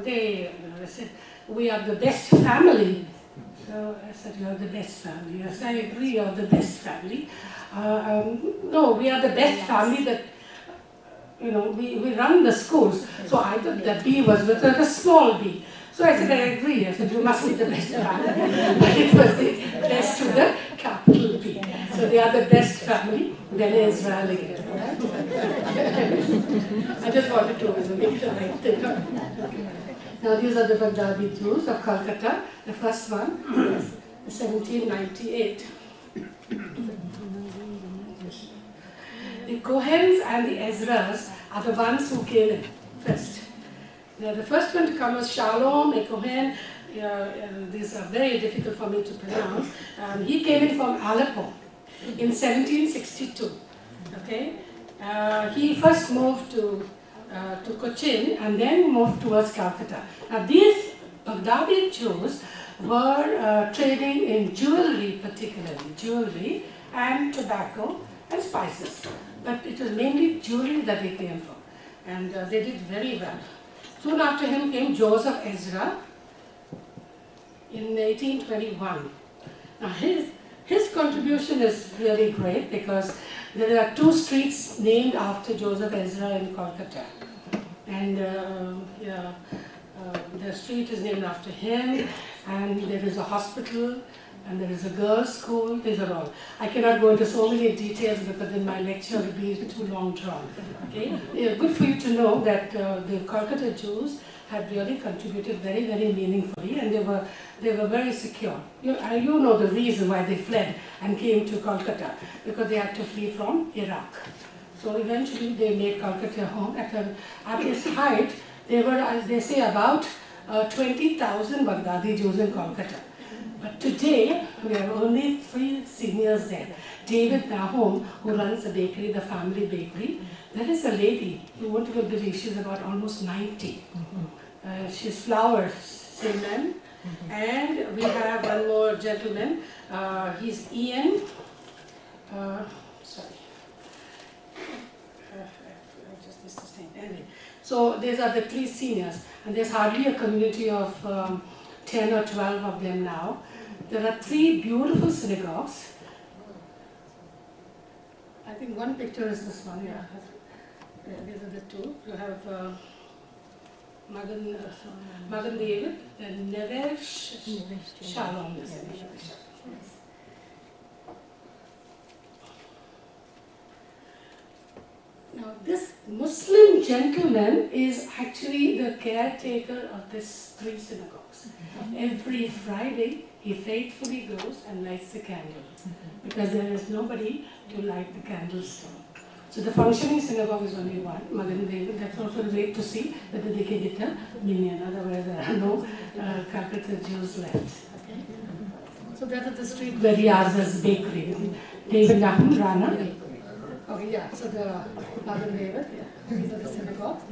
F: they said, we are the best family. So I said, you are the best family. Yes, I agree, you are the best family. No, we are the best family that, we run the schools. So I thought that B was with a small b. So I said, I agree. I said, you must be the best family. But it was the best with the capital B. So they are the best family. Bene Israel again. I just wanted to make the right thing. Now these are the Baghdadi Jews of Calcutta. The first one is 1798. The Kohens and the Ezras are the ones who came in first. Now, the first one to come was Shalom, a Kohen. These are very difficult for me to pronounce. He came in from Aleppo in 1762. Okay, he first moved to Cochin and then moved towards Calcutta. Now, these Baghdadi Jews were trading in jewelry, particularly jewelry and tobacco and spices. But it was mainly jewelry that they came from, and they did very well. Soon after him came Joseph Ezra in 1821. Now his contribution is really great because there are 2 streets named after Joseph Ezra in Kolkata. And the street is named after him, and there is a hospital, and there is a girls' school. These are all. I cannot go into so many details because then my lecture will be too long drawn. Okay? Good for you to know that the Calcutta Jews had really contributed very, very meaningfully, and they were very secure. You know the reason why they fled and came to Calcutta, because they had to flee from Iraq. So eventually they made Calcutta home. At its height, there were, as they say, about 20,000 Baghdadi Jews in Calcutta. But today, we have only 3 seniors there. David Nahum, who runs the bakery, the family bakery. There is a lady, you won't even believe, she's about almost 90. She's flowers, Simon. And we have one more gentleman, he's Ian. Sorry. I just missed his name. Anyway, so these are the 3 seniors, and there's hardly a community of 10 or 12 of them now. There are 3 beautiful synagogues. I think one picture is this one, yeah. These are the 2. You have Magan David and Nevev Shalom. Now this Muslim gentleman is actually the caretaker of these 3 synagogues. Every Friday he faithfully goes and lights the candles because there is nobody to light the candles to. So the functioning synagogue is only one, Magan David. That's also great to see whether they can get a minyan, otherwise there are no Calcutta Jews left. Okay? So that is the street where he has his bakery, David Nahum Rana. Okay, yeah, so the Magan David, yeah, these are the synagogues.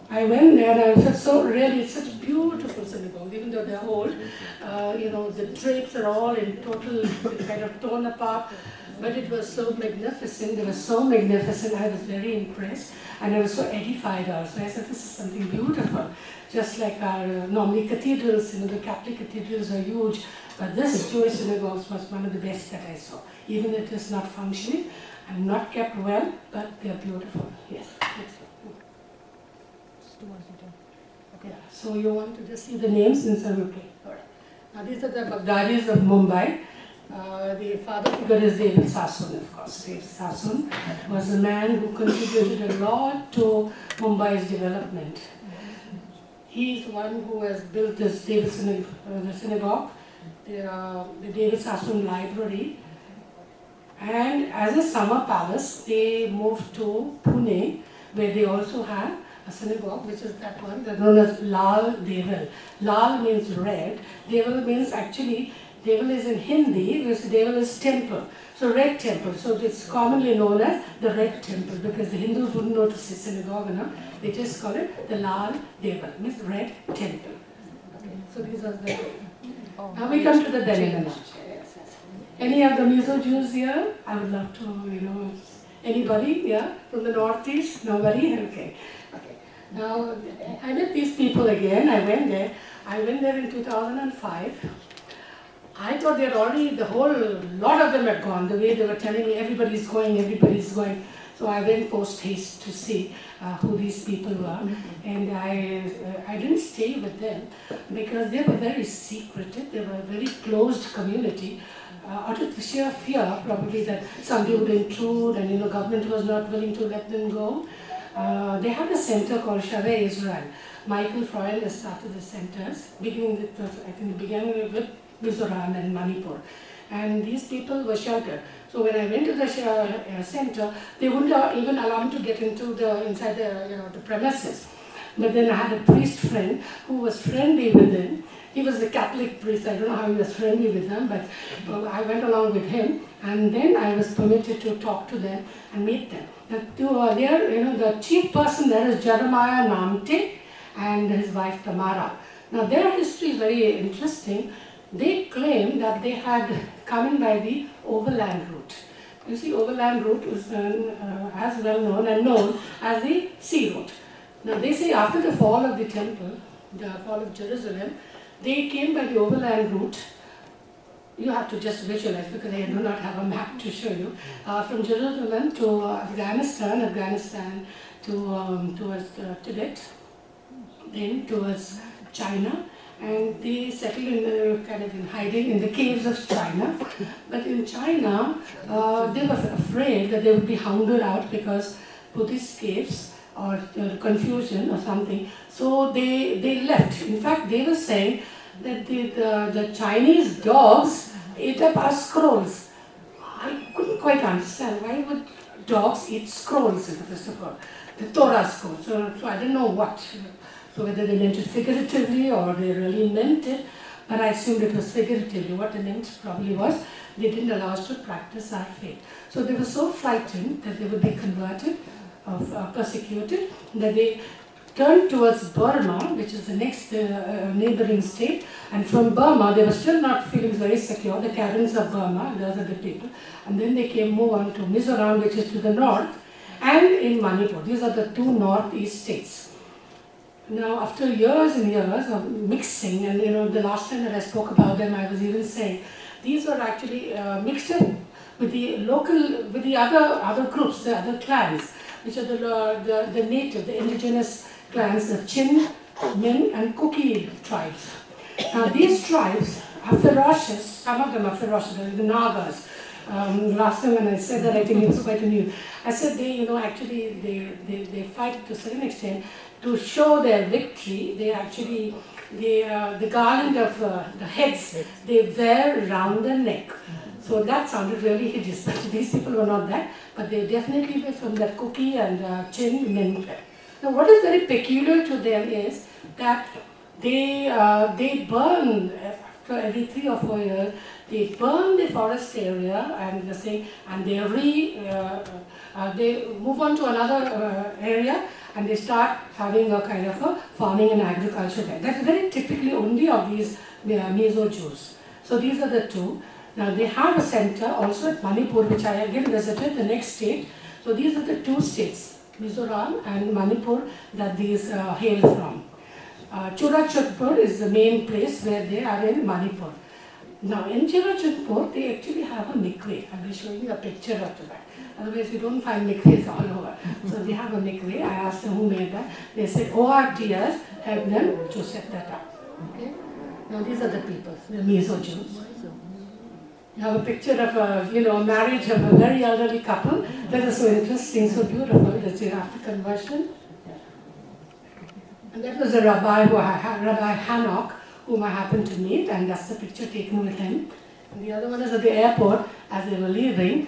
F: I went there and I was it's such a beautiful synagogue, even though they're old. The drapes are all in total kind of torn apart, but it was so magnificent. They were so magnificent, I was very impressed, and I was so edified also. I said, this is something beautiful. Just like our normally cathedrals, the Catholic cathedrals are huge, But this Jewish synagogue was one of the best that I saw. Even it is not functioning and not kept well, but they are beautiful. Yes. Okay. So you want to just see the names in some okay. All right. Now these are the Baghdadis of Mumbai. The father figure is David Sassoon, of course. David Sassoon was a man who contributed a lot to Mumbai's development. He's the one who has built this David synagogue, the David Sassoon Library, and as a summer palace, they moved to Pune, where they also have a synagogue, which is that one, they're known as Lal Deval. Lal means red, Deval means actually, Deval is in Hindi, which Deval is temple. So red temple, so it's commonly known as the red temple because the Hindus wouldn't know to say synagogue, no? They just call it the Lal Deval, means red temple. Okay. So these are the... Now we come to the Delhi. Any of the Mizo Jews here? I would love to, anybody, yeah? From the northeast? Nobody? Okay. Now, I met these people again. I went there in 2005. I thought they had already, the whole lot of them had gone. The way they were telling me, everybody's going. So I went post haste to see who these people were. And I didn't stay with them because they were very secretive. They were a very closed community. Out of the sheer fear, probably, that somebody would intrude and government was not willing to let them go. They had a center called Shavei Israel. Michael Freund has started the centers, beginning with Mizoram and Manipur. And these people were sheltered. So when I went to the center, they wouldn't even allow me to get inside the premises. But then I had a priest friend who was friendly with them. He was a Catholic priest. I don't know how he was friendly with them, but I went along with him. And then I was permitted to talk to them and meet them. The chief person there is Jeremiah Namte and his wife Tamara. Now their history is very interesting. They claim that they had come in by the overland route. You see, overland route is as well known and known as the sea route. Now they say after the fall of the temple, the fall of Jerusalem, they came by the overland route. You have to just visualize because I do not have a map to show you. From Jerusalem to Afghanistan to towards Tibet, then towards China, and they settled in hiding in the caves of China. But in China, they were afraid that they would be hounded out because Buddhist caves or confusion or something. So they left. In fact, they were saying that the Chinese dogs ate up our scrolls. I couldn't quite understand why would dogs eat scrolls, first of all, the Torah scrolls. So I didn't know what. So whether they meant it figuratively or they really meant it, but I assumed it was figuratively. What they meant probably was they didn't allow us to practice our faith. So they were so frightened that they would be converted, persecuted, that they turned towards Burma, which is the next neighboring state, and from Burma they were still not feeling very secure, the Karens of Burma, those are the people, and then they move on to Mizoram, which is to the north, and in Manipur. These are the two northeast states. Now, after years and years of mixing, and the last time that I spoke about them, I was even saying, these were actually mixed in with the other groups, the other clans, which are the native, the indigenous clans, the Chin, Min, and Kuki tribes. Now, these tribes are ferocious. Some of them are ferocious. The Nagas. Last time when I said that, I think it was quite new. I said they fight to a certain extent to show their victory. The garland of the heads they wear around their neck. So that sounded really hideous. But these people were not that, but they definitely were from that Kuki and Chin Min. Now, what is very peculiar to them is that they burn after every 3 or 4 years. They burn the forest area and they move on to another area and they start having a kind of a farming and agriculture there. That's very typically only of these Mizo Jews. So these are the two. Now they have a center also at Manipur, which I again visited, the next state. So these are the two states, Mizoram and Manipur, that these hail from. Churachutpur is the main place where they are in Manipur. Now in Chirachutpur, they actually have a mikveh. I'll be showing you a picture of that. Otherwise, you don't find mikvehs all over. So they have a mikveh. I asked them who made that. They said ORTS helped them to set that up. Okay. Now these are the people, the Mizo Jews. You have a picture of a marriage of a very elderly couple. That is so interesting, so beautiful. That's after conversion. And that was a rabbi Rabbi Hanok, whom I happened to meet, and that's the picture taken with him. And the other one is at the airport as they were leaving.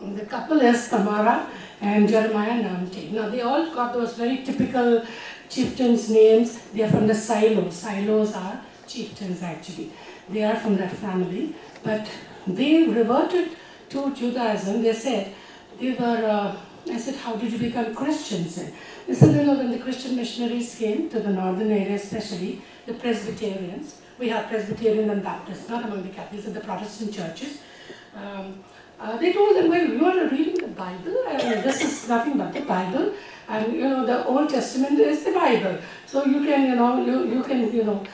F: And the couple is Tamara and Jeremiah Namte. Now they all got those very typical chieftains' names. They are from the Silos. Silos are chieftains actually. They are from that family. But they reverted to Judaism. They said, I said, how did you become Christians? They said, when the Christian missionaries came to the northern area, especially the Presbyterians, we have Presbyterian and Baptists, not among the Catholics, and the Protestant churches. They told them, well, you are reading the Bible, and this is nothing but the Bible, and the Old Testament is the Bible. So you can, you can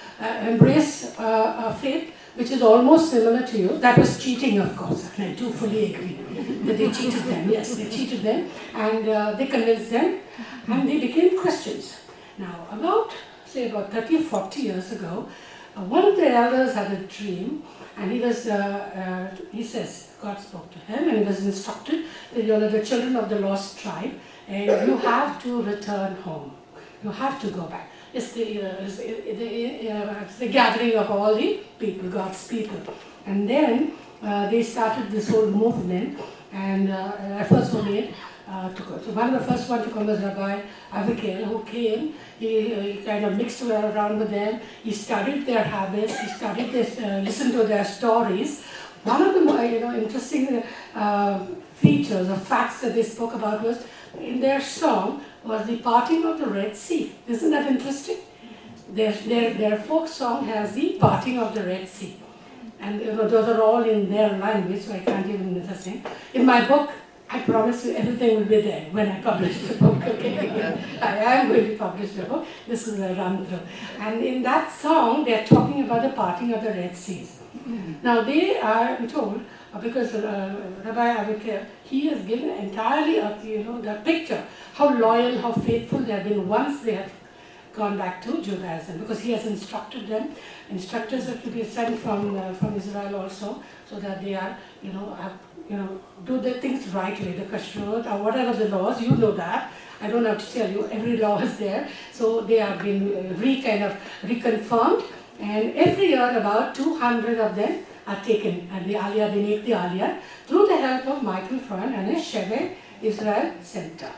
F: embrace a faith which is almost similar to you. That was cheating, of course, and I do fully agree that they cheated them. Yes, they cheated them, and they convinced them, and they became Christians. Now, about 30, 40 years ago, one of the elders had a dream, and he says, God spoke to him, and he was instructed that you are the children of the lost tribe, and you have to return home. You have to go back. It's the gathering of all the people, God's people. And then they started this whole movement, and efforts were made to go. So one of the first one to come was Rabbi Avikel, who came. He kind of mixed around with them. He studied their habits. He studied this, listened to their stories. One of the interesting features or facts that they spoke about was in their song was the parting of the Red Sea. Isn't that interesting? Their folk song has the parting of the Red Sea. And those are all in their language, so I can't even understand. In my book, I promise you everything will be there when I publish the book. Okay? I am going to publish the book. This is a run through. And in that song, they are talking about the parting of the Red Seas. Now they are told, because Rabbi Avikel, he has given entirely the picture, how loyal, how faithful they have been once they have gone back to Judaism, because he has instructed them. Instructors are to be sent from Israel also, so that they are, do the things right way, the kashrut or whatever the laws, you know that. I don't have to tell you, every law is there. So they have been reconfirmed, and every year about 200 of them are taken at the Aliyah, they make the Aliyah, through the help of Michael Freund and his Sheve Israel Center.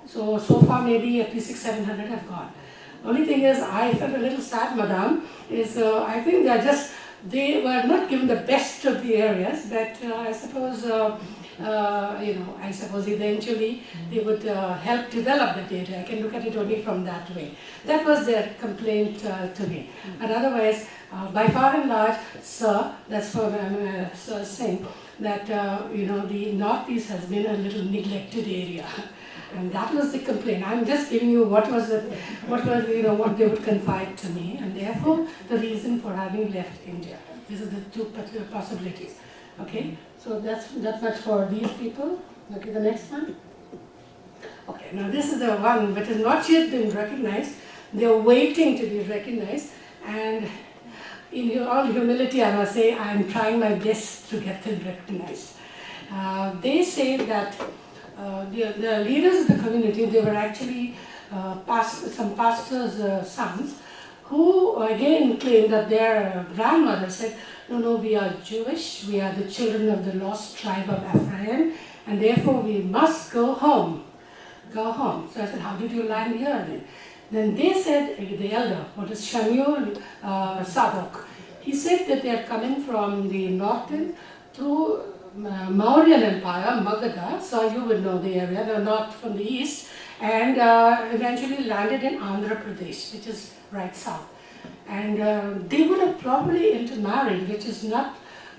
F: So far maybe at least 600-700 have gone. Only thing is, I felt a little sad, madam, is I think they were not given the best of the areas, but I suppose, eventually they would help develop the data. I can look at it only from that way. That was their complaint to me. And otherwise, by far and large, sir, that's what I'm saying, that the Northeast has been a little neglected area. And that was the complaint. I'm just giving you what they would confide to me, and therefore the reason for having left India. These are the two possibilities. Okay, so that's much for these people. Okay, the next one. Okay, now this is the one which has not yet been recognized. They are waiting to be recognized, and in all humility, I must say I am trying my best to get them recognized. They say that. The leaders of the community, they were actually some pastors' sons, who again claimed that their grandmother said, no, we are Jewish, we are the children of the lost tribe of Ephraim, and therefore we must go home. Go home. So I said, how did you land here then? Then they said, the elder, what is Shamuel Sadok, he said that they are coming from the northern through Mauryan Empire, Magadha, so you would know the area, they are not from the east, and eventually landed in Andhra Pradesh, which is right south. And they would have probably intermarried, which is not,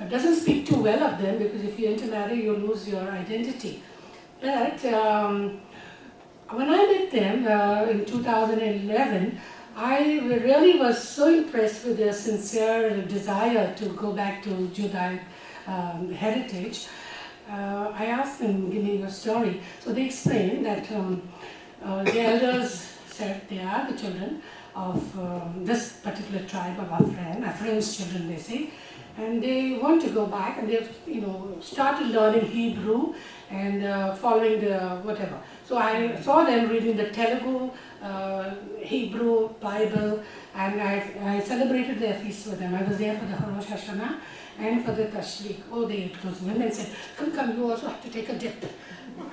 F: doesn't speak too well of them, because if you intermarry, you lose your identity. But when I met them in 2011, I really was so impressed with their sincere desire to go back to Judaic heritage. I asked them, give me your story. So they explained that the elders said they are the children of this particular tribe of our friend's children, they say. And they want to go back, and they've started learning Hebrew and following the whatever. So I saw them reading the Telugu, Hebrew, Bible, and I celebrated their feast with them. I was there for the Rosh Hashanah and for the Tashriq. Oh, those women said, come, you also have to take a dip.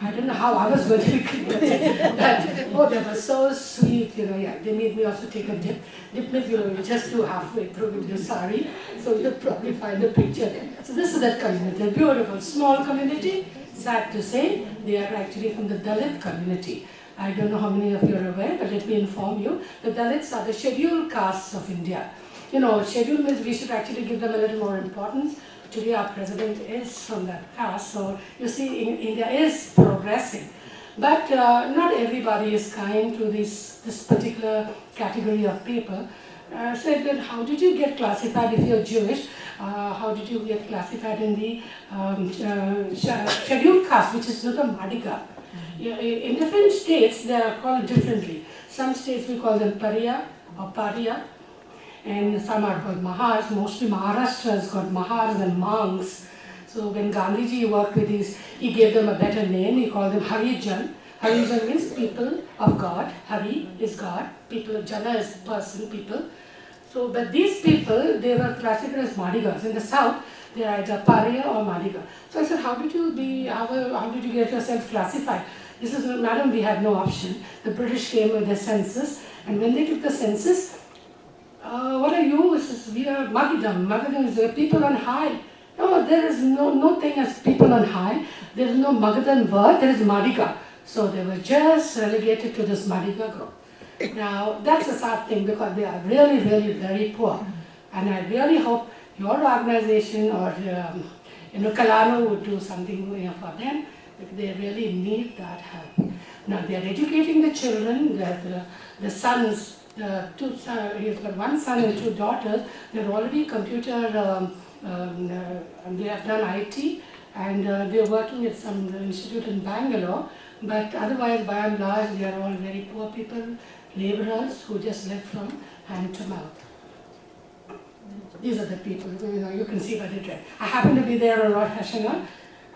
F: I don't know how I was going to be converted, but they were so sweet, yeah. They made me also take a dip. Dip means, you just do halfway through with your sari, so you'll probably find a picture there. So this is that community, a beautiful, small community. Sad to say, they are actually from the Dalit community. I don't know how many of you are aware, but let me inform you. The Dalits are the scheduled castes of India. Scheduled means we should actually give them a little more importance. Today our president is from that caste, so you see India is progressing. But not everybody is kind to this particular category of people. Said that how did you get classified if you're Jewish? How did you get classified in the scheduled caste, which is not a Madiga? In different states, they are called differently. Some states we call them Pariya or Pariya, and some are called Mahars. Mostly Maharashtra has got Mahars and monks. So when Gandhiji worked with these, he gave them a better name. He called them Harijan. Harijan means people of God. Hari is God. People, Jana is person, people. So, but these people, they were classified as Madigas. In the south, they are either Pariya or Madiga. So I said, how did you get yourself classified? This is, madam, we had no option. The British came with the census, and when they took the census, what are you? We are Magadam. Magadam is people on high. No, there is no thing as people on high. There is no Magadhan word, there is Madiga. So they were just relegated to this Madiga group. Now, that's a sad thing because they are really, really very poor. And I really hope your organization or Kalano would do something for them, because they really need that help. Now, they are educating the children, the sons. He's got one son and two daughters. They're already computer, they have done IT, and they're working at some institute in Bangalore. But otherwise, by and large, they are all very poor people, laborers who just live from hand to mouth. These are the people, you can see by the dress. I happened to be there on Rosh Hashanah,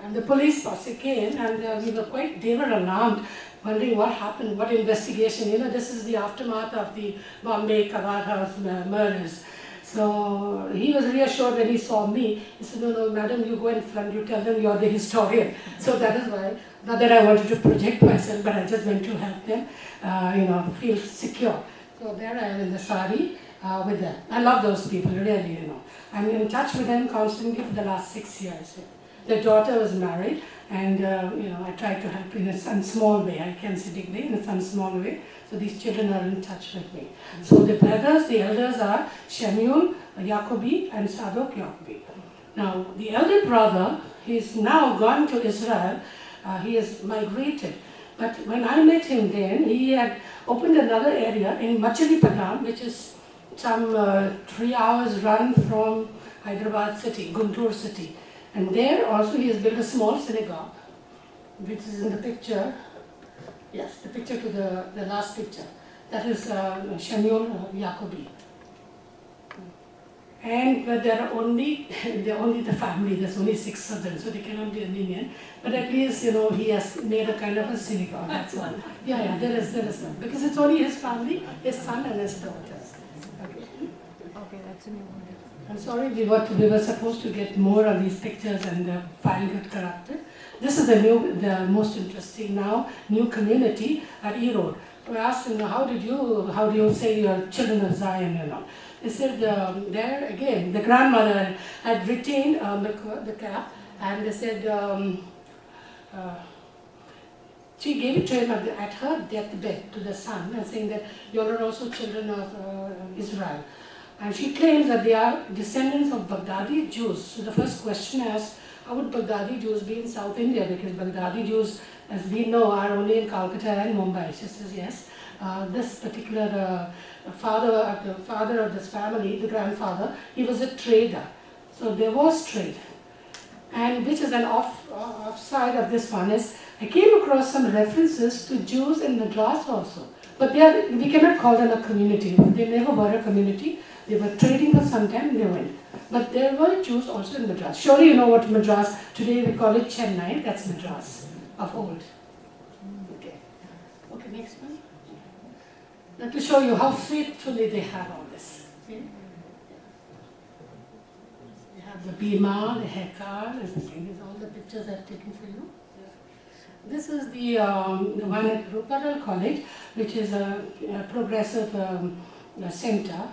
F: and the police posse came, and they were alarmed, wondering what happened, what investigation. This is the aftermath of the Bombay Kawad House murders. So he was reassured when he saw me. He said, no, madam, you go in front, you tell them you're the historian. So that is why, not that I wanted to project myself, but I just went to help them, feel secure. So there I am in the sari with them. I love those people, really, I'm in touch with them constantly for the last 6 years. Their daughter was married, and I tried to help in a small way. I can say digly in some small way. So these children are in touch with me. So the brothers, the elders are Shemuel Yacobi and Sadok Yacobi. Now the elder brother, he's now gone to Israel. He has migrated. But when I met him then, he had opened another area in Machilipatam, which is some 3 hours run from Hyderabad city, Guntur city. And there also he has built a small synagogue, which is in the picture. Yes, the picture to the last picture. That is Shemuel Yacobi. But there are only the family, there's only 6 of them, so they cannot be an Indian. But at least, he has made a kind of a synagogue, that's all. Yeah, there is one. Because it's only his family, his son and his daughters.
G: Okay, that's a new one.
F: I'm sorry, we were supposed to get more of these pictures and the file got corrupted. This is the most interesting now, new community at E-Road. So I asked them, how do you say you are children of Zion, They said, there again, the grandmother had retained the cap, and they said, she gave it to him at her deathbed to the son, and saying that you are also children of Israel. And she claims that they are descendants of Baghdadi Jews. So the first question is, how would Baghdadi Jews be in South India? Because Baghdadi Jews, as we know, are only in Calcutta and Mumbai. She says yes. this particular the father of this family, the grandfather, he was a trader. So there was trade. And which is an offside of this one is, I came across some references to Jews in Madras also. But we cannot call them a community. They never were a community. They were trading for some time and they went. But there were Jews also in Madras. Surely you know what Madras, today we call it Chennai, that's Madras of old. Okay, next one. Now to show you how faithfully they have all this. Okay? They have the bima, the haircut, everything. These are all the pictures I've taken for you. This is the one at Ruparel College, which is a progressive center.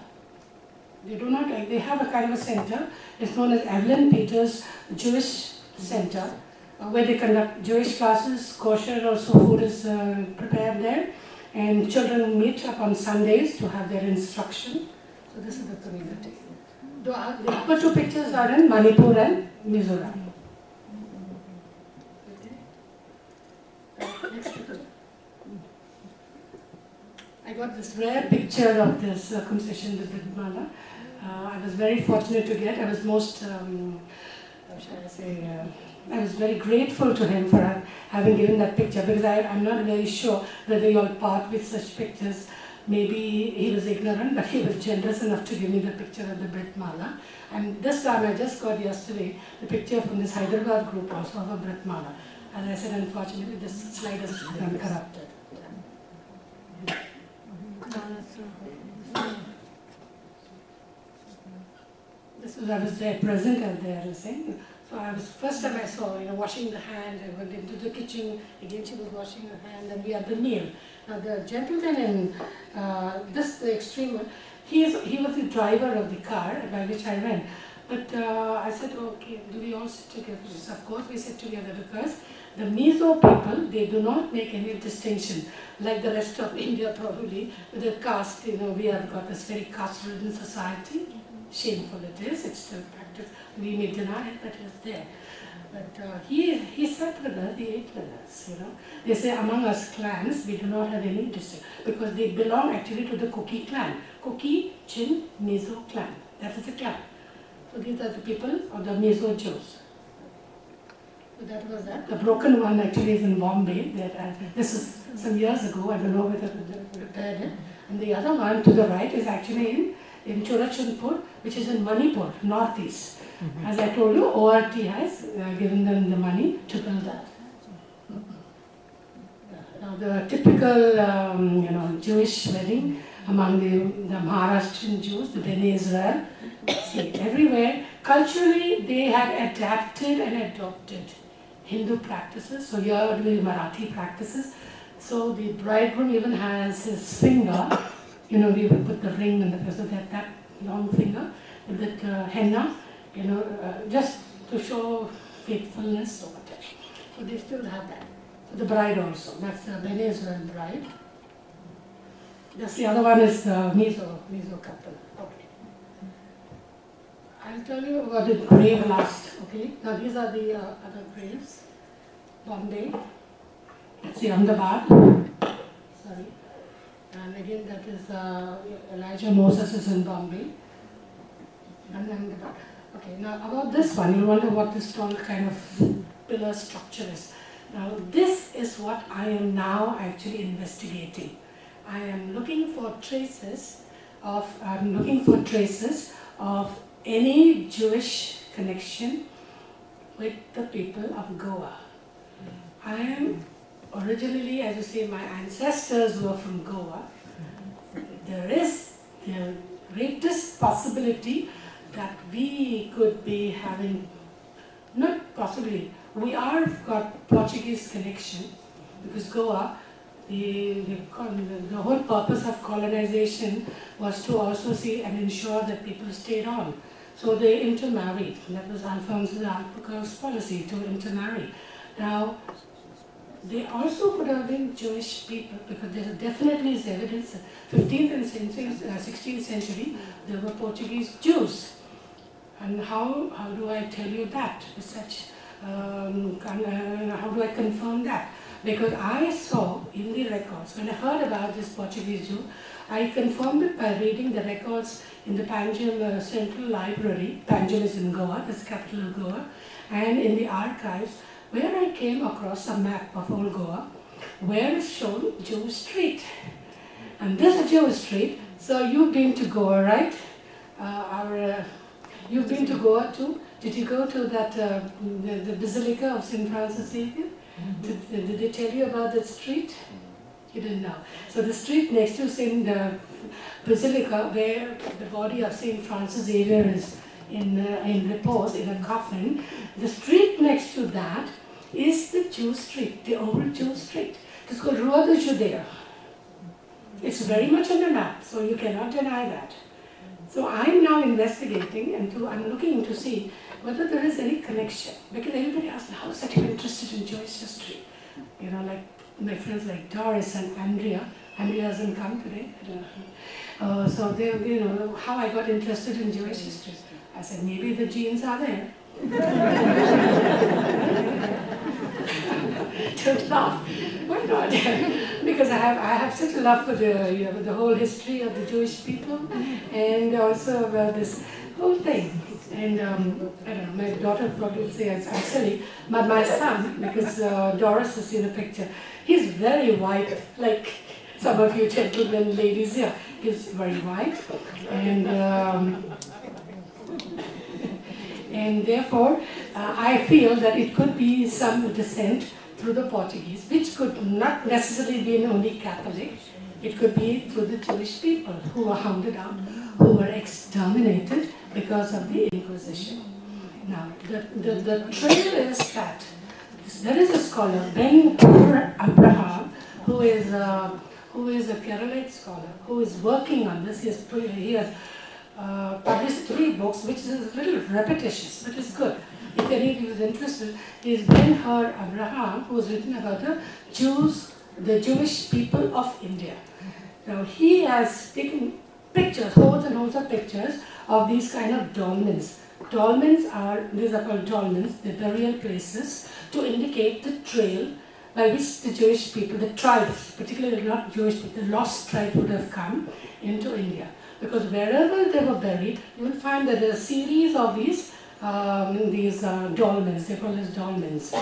F: They have a kind of a center. It's known as Evelyn Peters Jewish Center, where they conduct Jewish classes. Kosher also food is prepared there, and children meet up on Sundays to have their instruction. So this is the community. The upper two pictures are in Manipur and Mizoram. Next picture. I got this rare picture of this circumcision with Britmala. I was very fortunate to get. I was most, I was very grateful to him for having given that picture, because I'm not very sure whether you all part with such pictures. Maybe he was ignorant, but he was generous enough to give me the picture of the Britmala. And this time I just got yesterday the picture from this Hyderabad group also of a Britmala. As I said, unfortunately, this slide has become corrupted. This was, I was there present at there, saying. So first time I saw, washing the hand. I went into the kitchen, again she was washing her hand, and we had the meal. Now the gentleman in the extreme one, he was the driver of the car by which I went. But I said, okay, do we all sit together? Yes, of course we sit together, because the Mizo people, they do not make any distinction, like the rest of India probably, with the caste. We have got this very caste-ridden society. Shameful it is, it's still practiced. We may deny it, but it's there. But he sat with us, he ate with us, They say among us clans, we do not have any distinction, because they belong actually to the Kuki clan. Kuki, Chin, Mizo clan. That is the clan. So these are the people of the Mizo Jews. So that was that. The broken one actually is in Bombay. This is some years ago, I don't know whether they repaired it. And the other one to the right is actually in Churachandpur, which is in Manipur, northeast. As I told you, ORT has given them the money to build that. Now the typical, Jewish wedding among the Maharashtrian Jews, the Bnei Israel, see everywhere. Culturally, they had adapted and adopted Hindu practices. So here are the Marathi practices. So the bridegroom even has his finger. We would put the ring in the finger, so that long finger with that henna, just to show faithfulness or whatever. So they still have that. So the bride also, that's the Bnei Israel bride. Just the other one is the Mizo couple. Okay. I'll tell you about the grave last. Okay. Now these are the other graves. Bombay. That's the Ahmedabad. Sorry. And again, that is Elijah Moses is in Bombay. And okay, now about this one, you wonder what this tall kind of pillar structure is. Now, this is what I am now actually investigating. I am looking for traces of any Jewish connection with the people of Goa. I am originally, as you say, my ancestors were from Goa. There is the greatest possibility that we could be having, not possibly, we are got Portuguese connection, because Goa, the whole purpose of colonization was to also see and ensure that people stayed on. So they intermarried. That was Alphonse Albuquerque's policy, to intermarry. Now, they also could have been Jewish people, because there definitely is evidence. 15th and 16th century, there were Portuguese Jews. And how do I tell you that? How do I confirm that? because I saw in the records, when I heard about this Portuguese Jew, I confirmed it by reading the records in the Panjim Central Library. Panjim is in Goa, that's the capital of Goa, and in the archives, where I came across a map of old Goa, where is shown Jewish Street. And this is Jewish Street, so you've been to Goa, right? You've been to Goa too? Did you go to that, the Basilica of St. Francis Xavier? Did they tell you about that street? You didn't know. So the street next to St. Basilica, where the body of St. Francis Xavier is in repose in a coffin, the street next to that is the Jew street, the old Jew street. It's called Rua de Judea. It's very much on the map, so you cannot deny that. So I'm now investigating and I'm looking to see whether there is any connection. Because everybody asks, how is that you're interested in Jewish history? You know, like my friends like Doris and Andrea. Andrea hasn't come today. So they, you know, how I got interested in Jewish history. I said, maybe the genes are there. Don't laugh. Why not? Because I have such a love for the whole history of the Jewish people, and also about this whole thing. And I don't know, my daughter probably will say I'm silly, but my son, because Doris has seen a picture, he's very white, like some of you gentlemen, ladies here. He's very white, and therefore I feel that it could be some descent through the Portuguese, which could not necessarily be only Catholic. It could be through the Jewish people who were hounded out, who were exterminated because of the Inquisition. Now, the trail is that there is a scholar, Ben Abraham, who is a Keralite scholar, who is working on this. He has published 3 books, which is a little repetitious, but it's good. If any of you is interested, is Ben-Hur Abraham, who has written about the Jewish people of India. Now he has taken pictures, hordes and hordes of pictures of these kind of dolmens. These are called dolmens, the burial places, to indicate the trail by which the Jewish people, the tribes, particularly not Jewish people, the lost tribes would have come into India. Because wherever they were buried, you will find that there are a series of these dolmens, they call this dolmens.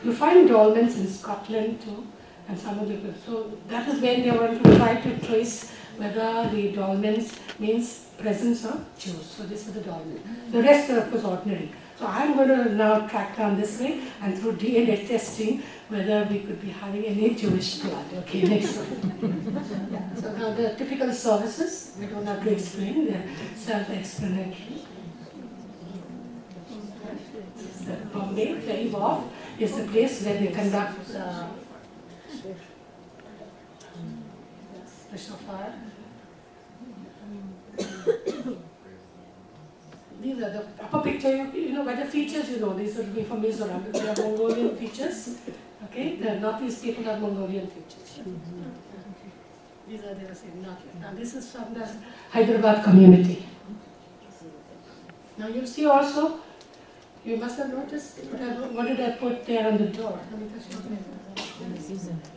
F: You find dolmens in Scotland too, and some of the people. So that is when they want to try to trace whether the dolmens means presence of Jews. So this is the dolmen. The rest are of course ordinary. So I'm going to now track down this way and through DNA testing whether we could be having any Jewish blood. Okay, next one. Yeah. So now the typical services, we don't have to explain, they're self-explanatory. Bombay Ferry Wharf is the place where they conduct the shofar. These are the upper picture, you know, by the features, you know, these will be from Mizoram, because they are Mongolian features. Okay, the Northeast people have Mongolian features. These are the same Northeast. Now this is from the Hyderabad community. Now you'll see also, you must have noticed what did I put there on the door?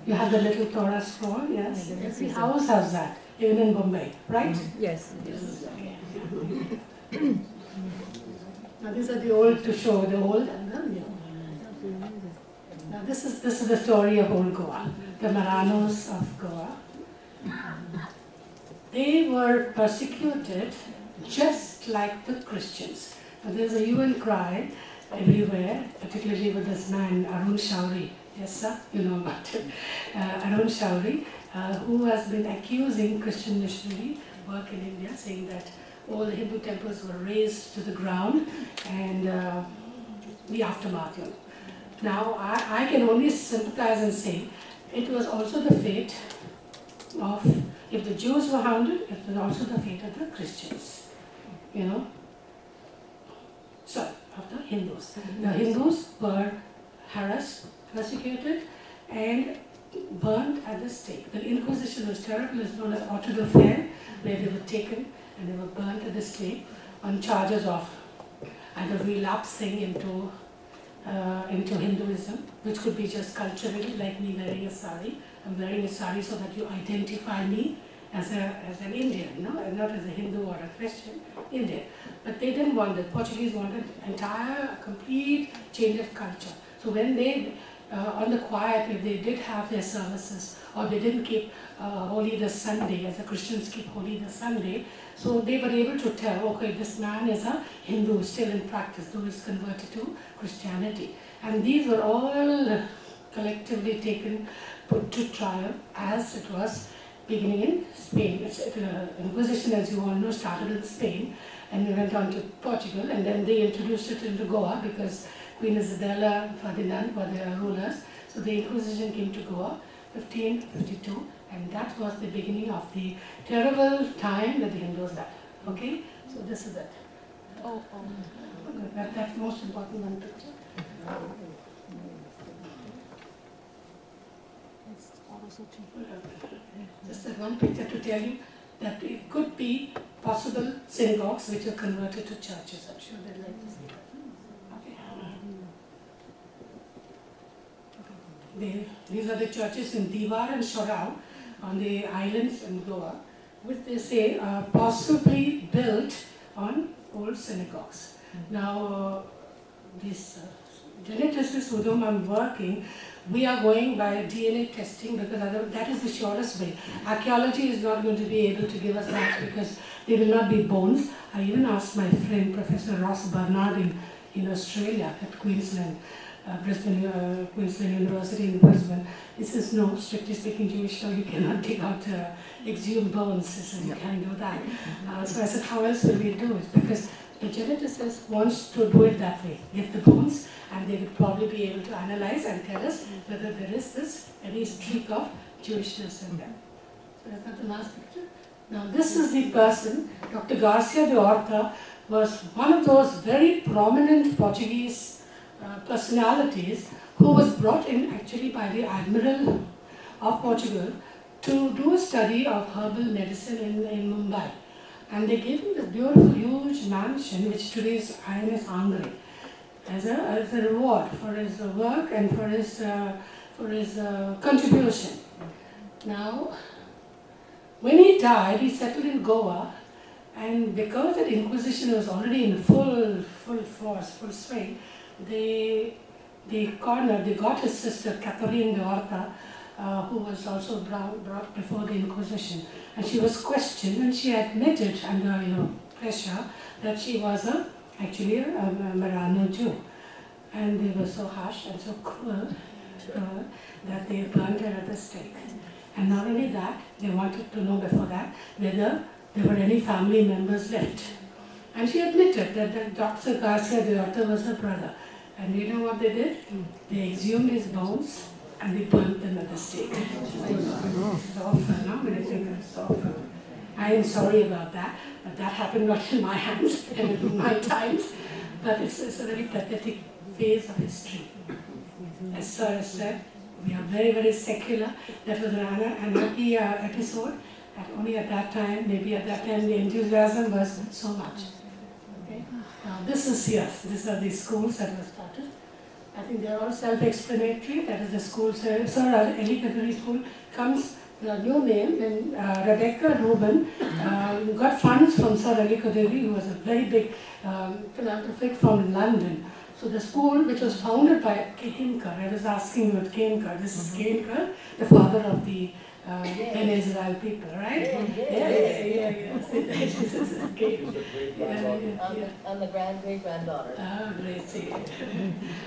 F: You have the little Torah scroll, yes? Every house has that, even in Bombay, right?
H: Yes.
F: Now these are the old to show the old and the new. Now this is the story of old Goa, the Maranos of Goa. They were persecuted just like the Christians. Now, there's a hue and cry everywhere, particularly with this man, Arun Shourie. Yes, sir? You know about it. Arun Shourie, who has been accusing Christian missionary work in India, saying that all the Hindu temples were razed to the ground and the aftermath. You know. Now, I can only sympathize and say it was also the fate of, if the Jews were hounded, it was also the fate of the Christians. You know? So, of the Hindus. The Hindus were harassed, persecuted, and burned at the stake. The Inquisition was terrible, it was known as auto de fe, where they were taken and they were burnt at the stake on charges of either relapsing into into Hinduism, which could be just culturally, like me wearing a sari. I'm wearing a sari so that you identify me as an Indian, and not as a Hindu or a Christian, Indian. But they didn't want that. Portuguese wanted entire, complete change of culture. So when they, on the quiet, if they did have their services, or they didn't keep Holy the Sunday, as the Christians keep Holy the Sunday, so they were able to tell, okay, this man is a Hindu still in practice, though he's converted to Christianity. And these were all collectively taken, put to trial, as it was beginning in Spain. Inquisition, as you all know, started in Spain and we went on to Portugal, and then they introduced it into Goa because Queen Isabella and Ferdinand were their rulers. So the Inquisition came to Goa 1552, and that was the beginning of the terrible time that the Hindus died. Okay? So this is it.
G: Oh.
F: That's the most important one picture. Just that one picture to tell you that it could be possible synagogues which are converted to churches. I'm sure they'd like to see that. Okay. These are the churches in Diwar and Shorao on the islands in Goa, which they say are possibly built on old synagogues. Now, these geneticists with whom I'm working, we are going by DNA testing because that is the surest way. Archaeology is not going to be able to give us that because they will not be bones. I even asked my friend, Professor Ross Barnard in Australia at Queensland, Queensland University in Brisbane. He says, no, strictly speaking, Jewish law, you cannot dig out exhumed bones. He said, you can't do that. So I said, how else will we do it? Because the geneticist wants to do it that way, get the bones, and they would probably be able to analyze and tell us whether there is any streak of Jewishness in them. So is that the last picture? Now this is the person, Dr. Garcia de Horta was one of those very prominent Portuguese personalities who was brought in actually by the Admiral of Portugal to do a study of herbal medicine in Mumbai. And they gave him this beautiful, huge mansion, which today is INS Angre, as a reward for his work and for his contribution. Now, when he died, he settled in Goa, and because the Inquisition was already in full force, full swing, they got his sister Catherine de Horta, who was also brought before the Inquisition, and she was questioned, and she admitted under pressure that she was actually a Marano Jew, and they were so harsh and so cruel that they burned her at the stake. And not only that, they wanted to know before that whether there were any family members left. And she admitted that Dr. Garcia de Horta was her brother. And you know what they did? They exhumed his bones and they burnt them at the stake. It's awful, no? When I think it's awful. I am sorry about that, but that happened not in my hands and in my times. But it's a very pathetic phase of history. As Sir has said, we are very, very secular. That was an anarchy episode. And only at that time, maybe at that time, the enthusiasm was so much. Okay? Now this is here. These are the schools that were started. I think they're all self-explanatory. That is the school. Sir Eli Kaduri School comes with a new name. And Rebecca Rubin got funds from Sir Eli Kaduri, who was a very big philanthropic from London. So the school, which was founded by Kehinkar, I was asking about Kehinkar. This is Kehinkar, the father of the Ben Israel people, right? Yeah.
I: I'm the great-granddaughter.
F: Oh, great. See.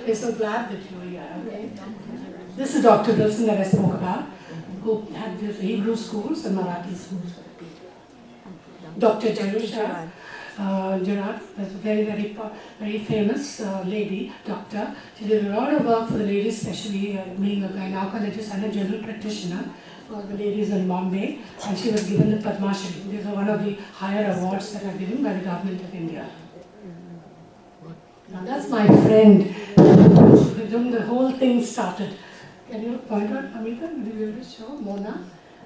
F: We're so glad that you're here, okay? This is Dr. Wilson that I spoke about, who had these Hebrew schools and Marathi schools for the people. Dr. Jarusha Gerard was a very famous lady, doctor. She did a lot of work for the ladies, especially being a gynecologist and a general practitioner for the ladies in Bombay, and she was given the Padma Shri. These are one of the higher awards that are given by the government of India. Now that's my friend with whom the whole thing started. Can you point out, Amita? Will you be able to show? Mona?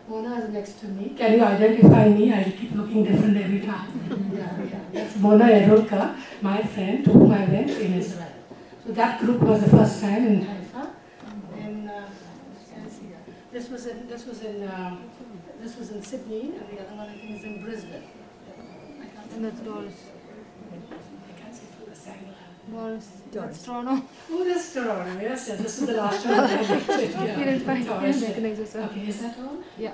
F: Mona is next to me. Can you identify me? I keep looking different every time. Yeah. That's Mona Erolka, my friend, to whom I went in Israel. So So that group was the first time in Haifa. And this was in Sydney, and the other one I think is in Brisbane.
G: And that's Doris.
F: I can't say from this angle.
G: Doris. That's Toronto.
F: Oh, that's Toronto. Yes, yes. This was the last one I mentioned.
G: You didn't find
F: Taurus,
G: it. Recognize yourself.
F: Okay, is that all?
G: Yeah.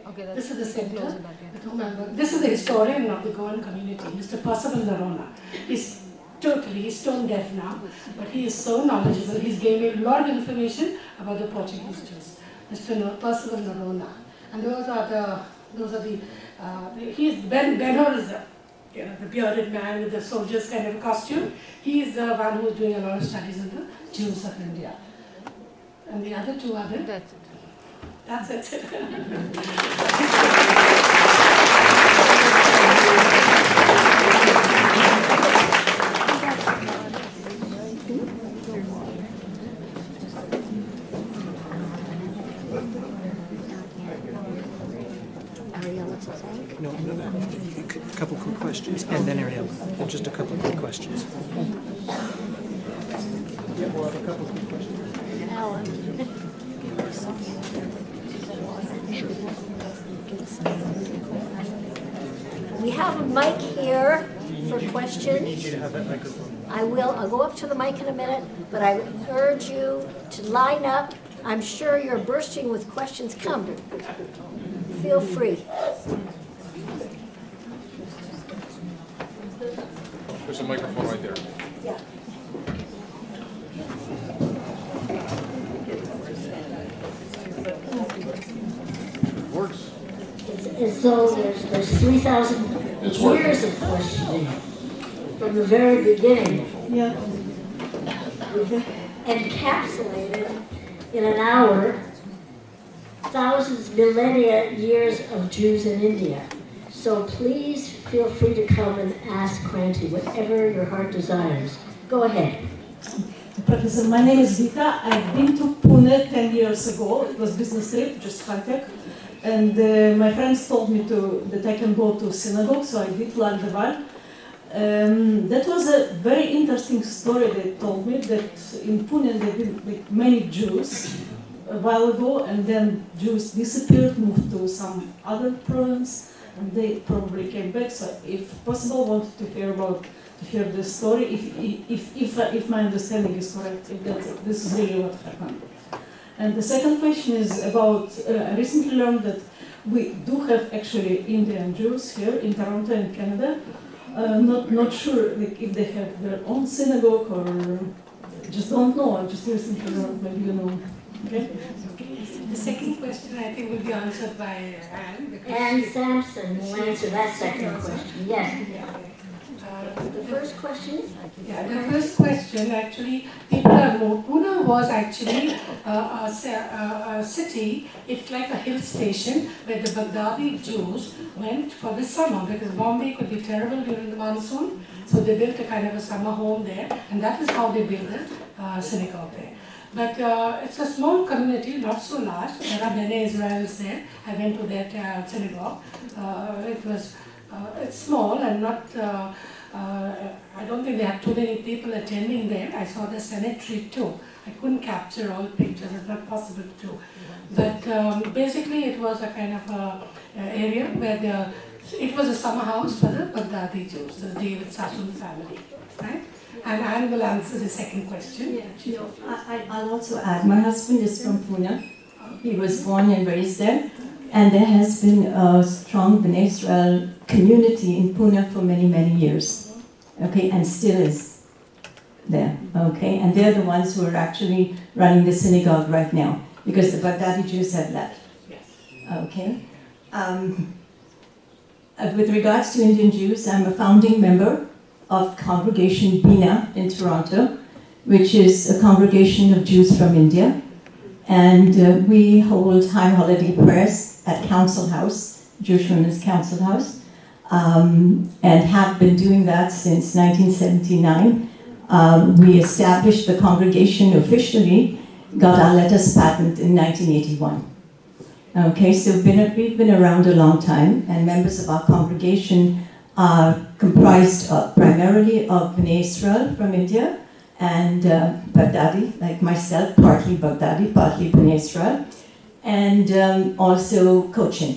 G: Okay, that's
F: This is the center.
G: close to that, yeah.
F: I don't remember. This is the historian of the Goan community, Mr. Percival Narona. He's stone deaf now, but he is so knowledgeable. He's gave me a lot of information about the Portuguese Jews. Mr. Percival Narona. And he's Ben-Hur is the bearded man with the soldier's kind of costume. He is the one who's doing a lot of studies on the Jews of India. And the other two are
G: That's it.
F: That's it.
J: No, a couple quick questions, and then Ariella. Just a couple quick questions. Yeah, we'll have a couple quick questions.
B: We have a mic here for
J: We
B: questions.
J: need you to have that microphone.
B: I'll go up to the mic in a minute, but I urge you to line up. I'm sure you're bursting with questions. Come, feel free.
C: There's a microphone right there.
B: Yeah.
C: Works.
B: It's as though there's 3,000
C: It's working.
B: years of questioning from the very beginning.
H: Yeah.
B: We've encapsulated in an hour thousands, millennia years of Jews in India. So please feel free to come and ask Kranti whatever your heart desires. Go ahead.
K: Professor, my name is Vita. I've been to Pune 10 years ago. It was business trip, just contact. And my friends told me that I can go to synagogue, so I did learn the Bible. That was a very interesting story they told me, that in Pune there have been like many Jews a while ago, and then Jews disappeared, moved to some other province, and they probably came back. So if possible, wanted to hear the story, if my understanding is correct, if this is really what happened. And the second question is about, I recently learned that we do have actually Indian Jews here in Toronto and Canada. Not sure like, if they have their own synagogue or just don't know. I just recently learned, maybe you know. Okay?
F: The second question I think will be answered by Anne.
B: Anne Sampson will answer that second question. Yes. The first question?
F: Yeah, the first question actually, people are moved. Pune was actually a city, it's like a hill station where the Baghdadi Jews went for the summer because Bombay could be terrible during the monsoon. So they built a kind of a summer home there, and that is how they built the synagogue there. But it's a small community, not so large. There are many Israelis there. I went to that synagogue. It's small and not. I don't think they have too many people attending there. I saw the cemetery too. I couldn't capture all the pictures, it's not possible to do. But basically it was a kind of area where it was a summer house for the Baghdadi Jews, the David Sassoon family, right? And Anne will answer the second question.
L: Yeah, I'll also add, my husband is from Pune. He was born and raised there. And there has been a strong Bnei Israel community in Pune for many, many years. Okay, and still is there. Okay, and they're the ones who are actually running the synagogue right now because the Baghdadi Jews have left.
F: Yes.
L: Okay. With regards to Indian Jews, I'm a founding member of Congregation Bina in Toronto, which is a congregation of Jews from India. And we hold high holiday prayers at Council House, Jewish Women's Council House, and have been doing that since 1979. We established the congregation officially, got our letters patent in 1981. Okay, so we've been around a long time, and members of our congregation are comprised primarily of Bnei Israel from India, and Baghdadi, like myself, partly Baghdadi, partly Bnei Israel, and also Cochin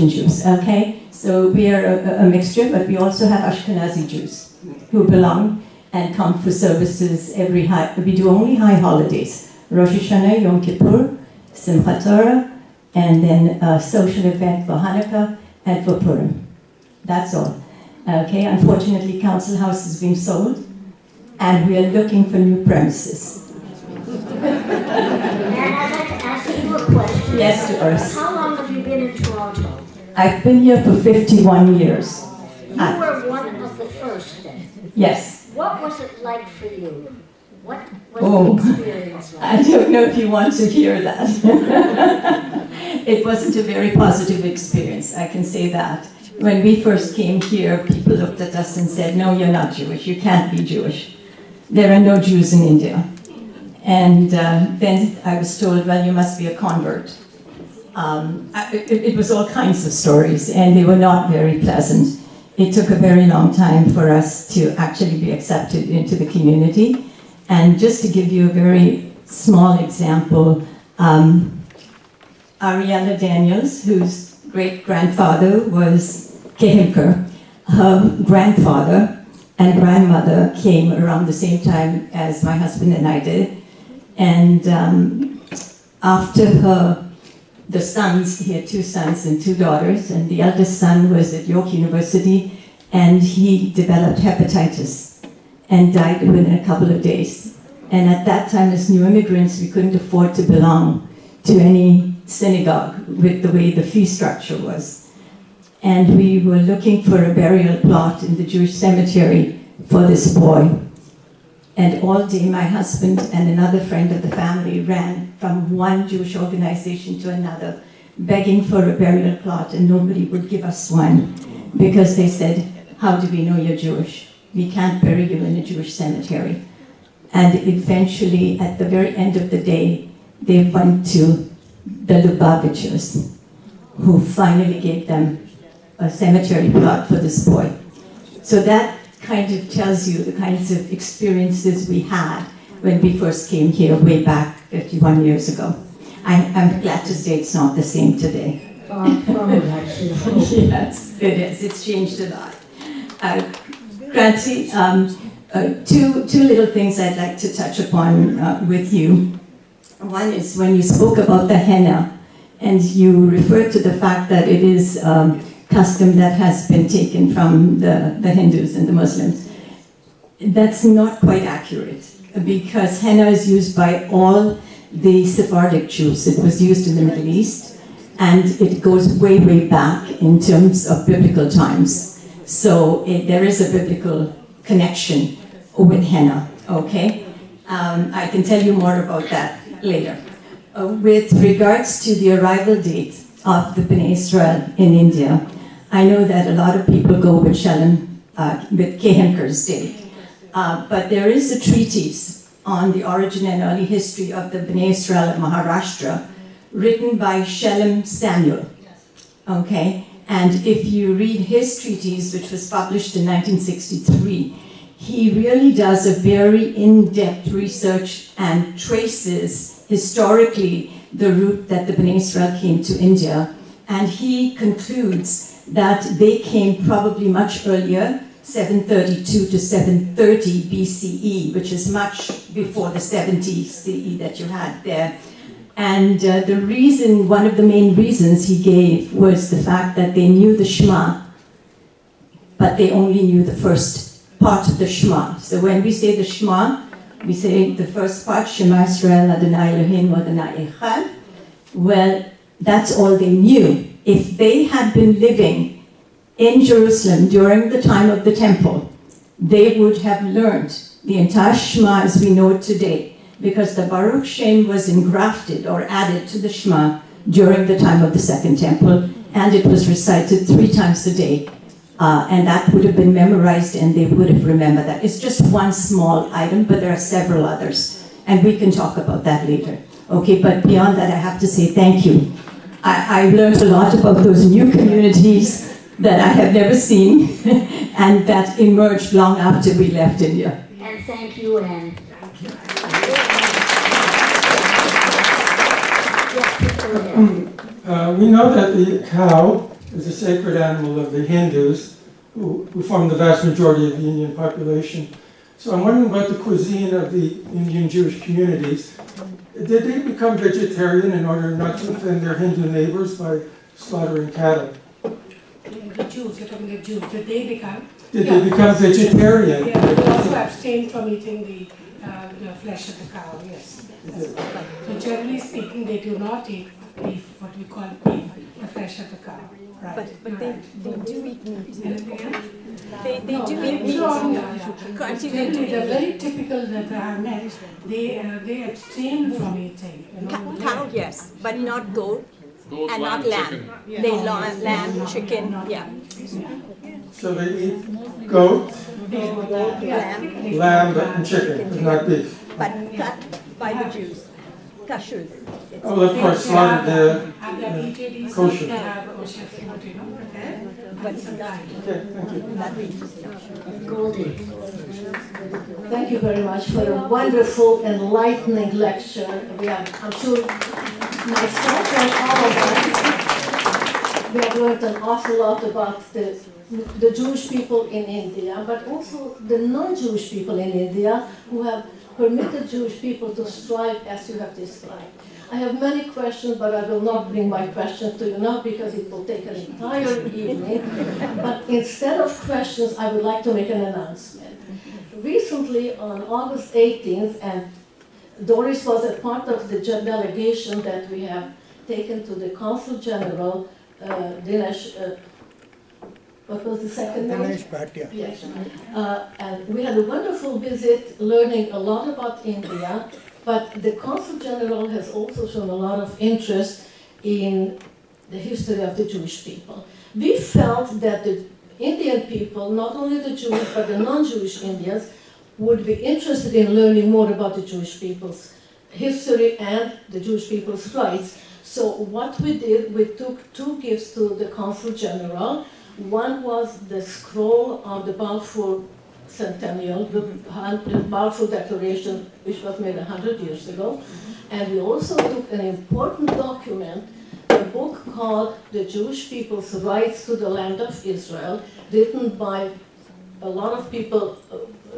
L: Jews, okay? So we are a mixture, but we also have Ashkenazi Jews who belong and come for services we do only high holidays, Rosh Hashanah, Yom Kippur, Simchat Torah, and then a social event for Hanukkah and for Purim. That's all. Okay, unfortunately, Council House is being sold, and we are looking for new premises.
B: And I'd like to ask you a question.
L: Yes, Doris.
B: How long have you been in Toronto?
L: I've been here for 51 years.
B: You were one of the first then.
L: Yes.
B: What was it like for you? What was the experience like?
L: I don't know if you want to hear that. It wasn't a very positive experience, I can say that. When we first came here, people looked at us and said, no, you're not Jewish, you can't be Jewish. There are no Jews in India. And then I was told, well, you must be a convert. It was all kinds of stories, and they were not very pleasant. It took a very long time for us to actually be accepted into the community. And just to give you a very small example, Ariella Daniels, whose great-grandfather was Kehemker, her grandfather and grandmother came around the same time as my husband and I did. And after the sons, he had 2 sons and 2 daughters, and the eldest son was at York University, and he developed hepatitis and died within a couple of days. And at that time, as new immigrants, we couldn't afford to belong to any synagogue with the way the fee structure was. And we were looking for a burial plot in the Jewish cemetery for this boy. And all day, my husband and another friend of the family ran from one Jewish organization to another, begging for a burial plot, and nobody would give us one because they said, how do we know you're Jewish? We can't bury you in a Jewish cemetery. And eventually, at the very end of the day, they went to the Lubavitchers, who finally gave them a cemetery plot for this boy. So that kind of tells you the kinds of experiences we had when we first came here way back 51 years ago. I'm glad to say it's not the same today.
B: Actually.
L: Yes, it is. It's changed a lot. Kranti, two little things I'd like to touch upon with you. One is when you spoke about the henna, and you referred to the fact that it is custom that has been taken from the Hindus and the Muslims. That's not quite accurate, because henna is used by all the Sephardic Jews. It was used in the Middle East, and it goes way, way back in terms of biblical times. So there is a biblical connection with henna, okay? I can tell you more about that later. With regards to the arrival date of the Bnei Israel in India, I know that a lot of people go with Shalom, with Kehemker's date, but there is a treatise on the origin and early history of the Bnei Israel of Maharashtra, written by Shalom Samuel, okay? And if you read his treatise, which was published in 1963, he really does a very in-depth research and traces historically the route that the Bnei Israel came to India. And he concludes that they came probably much earlier, 732 to 730 BCE, which is much before the 70 CE that you had there. And the reason, one of the main reasons he gave was the fact that they knew the Shema, but they only knew the first part of the Shema. So when we say the Shema, we say the first part, Shema Israel, Adonai Eloheinu, Adonai Echad. Well, that's all they knew. If they had been living in Jerusalem during the time of the temple, they would have learned the entire Shema as we know it today, because the Baruch Shem was engrafted or added to the Shema during the time of the Second Temple, and it was recited 3 times a day. And that would have been memorized, and they would have remembered that. It's just one small item, but there are several others, and we can talk about that later. Okay, but beyond that, I have to say thank you. I learned a lot about those new communities that I have never seen, and that emerged long after we left India.
B: and thank you, Anne.
M: We know that the cow is a sacred animal of the Hindus, who form the vast majority of the Indian population. So I'm wondering about the cuisine of the Indian Jewish communities. Did they become vegetarian in order not to offend their Hindu neighbors by slaughtering cattle?
F: The Jews, you're talking the Jews, did they become?
M: Did they become vegetarian?
F: Yeah, they also abstain from eating the flesh of the cow, yes. So generally speaking, they do not eat beef, what we call beef, the flesh of the cow. Right.
H: But they do eat meat.
F: Anything else?
H: They do eat meat.
F: They're very typical that I met. They abstain from eating.
H: Cow, yes, but not goat.
C: Goat,
H: And
C: lamb,
H: not lamb.
C: chicken.
H: They lamb, chicken, yeah.
M: So they eat goat, lamb, and chicken, but not beef.
H: But cut by the Jews, kashrut.
M: Oh, of course, slaughtered kosher.
H: But it's not.
M: Okay, thank you.
B: Goldie.
K: Thank you very much for a wonderful, enlightening lecture. I'm sure myself and all of us, we have learned an awful lot about the Jewish people in India, but also the non-Jewish people in India who have permitted Jewish people to strive as you have described. I have many questions, but I will not bring my questions to you now because it will take an entire evening. But instead of questions, I would like to make an announcement. Recently, on August 18th, and Doris was a part of the delegation that we have taken to the Consul General, Dinesh, what was the second name?
E: Dinesh Bhatia.
K: Yes. And we had a wonderful visit, learning a lot about India, but the Consul General has also shown a lot of interest in the history of the Jewish people. We felt that the Indian people, not only the Jewish, but the non-Jewish Indians, would be interested in learning more about the Jewish people's history and the Jewish people's rights. So what we did, we took two gifts to the Consul General. One was the scroll of the Balfour Centennial, the Balfour Declaration, which was made 100 years ago. And we also took an important document, a book called The Jewish People's Rights to the Land of Israel, written by a lot of people,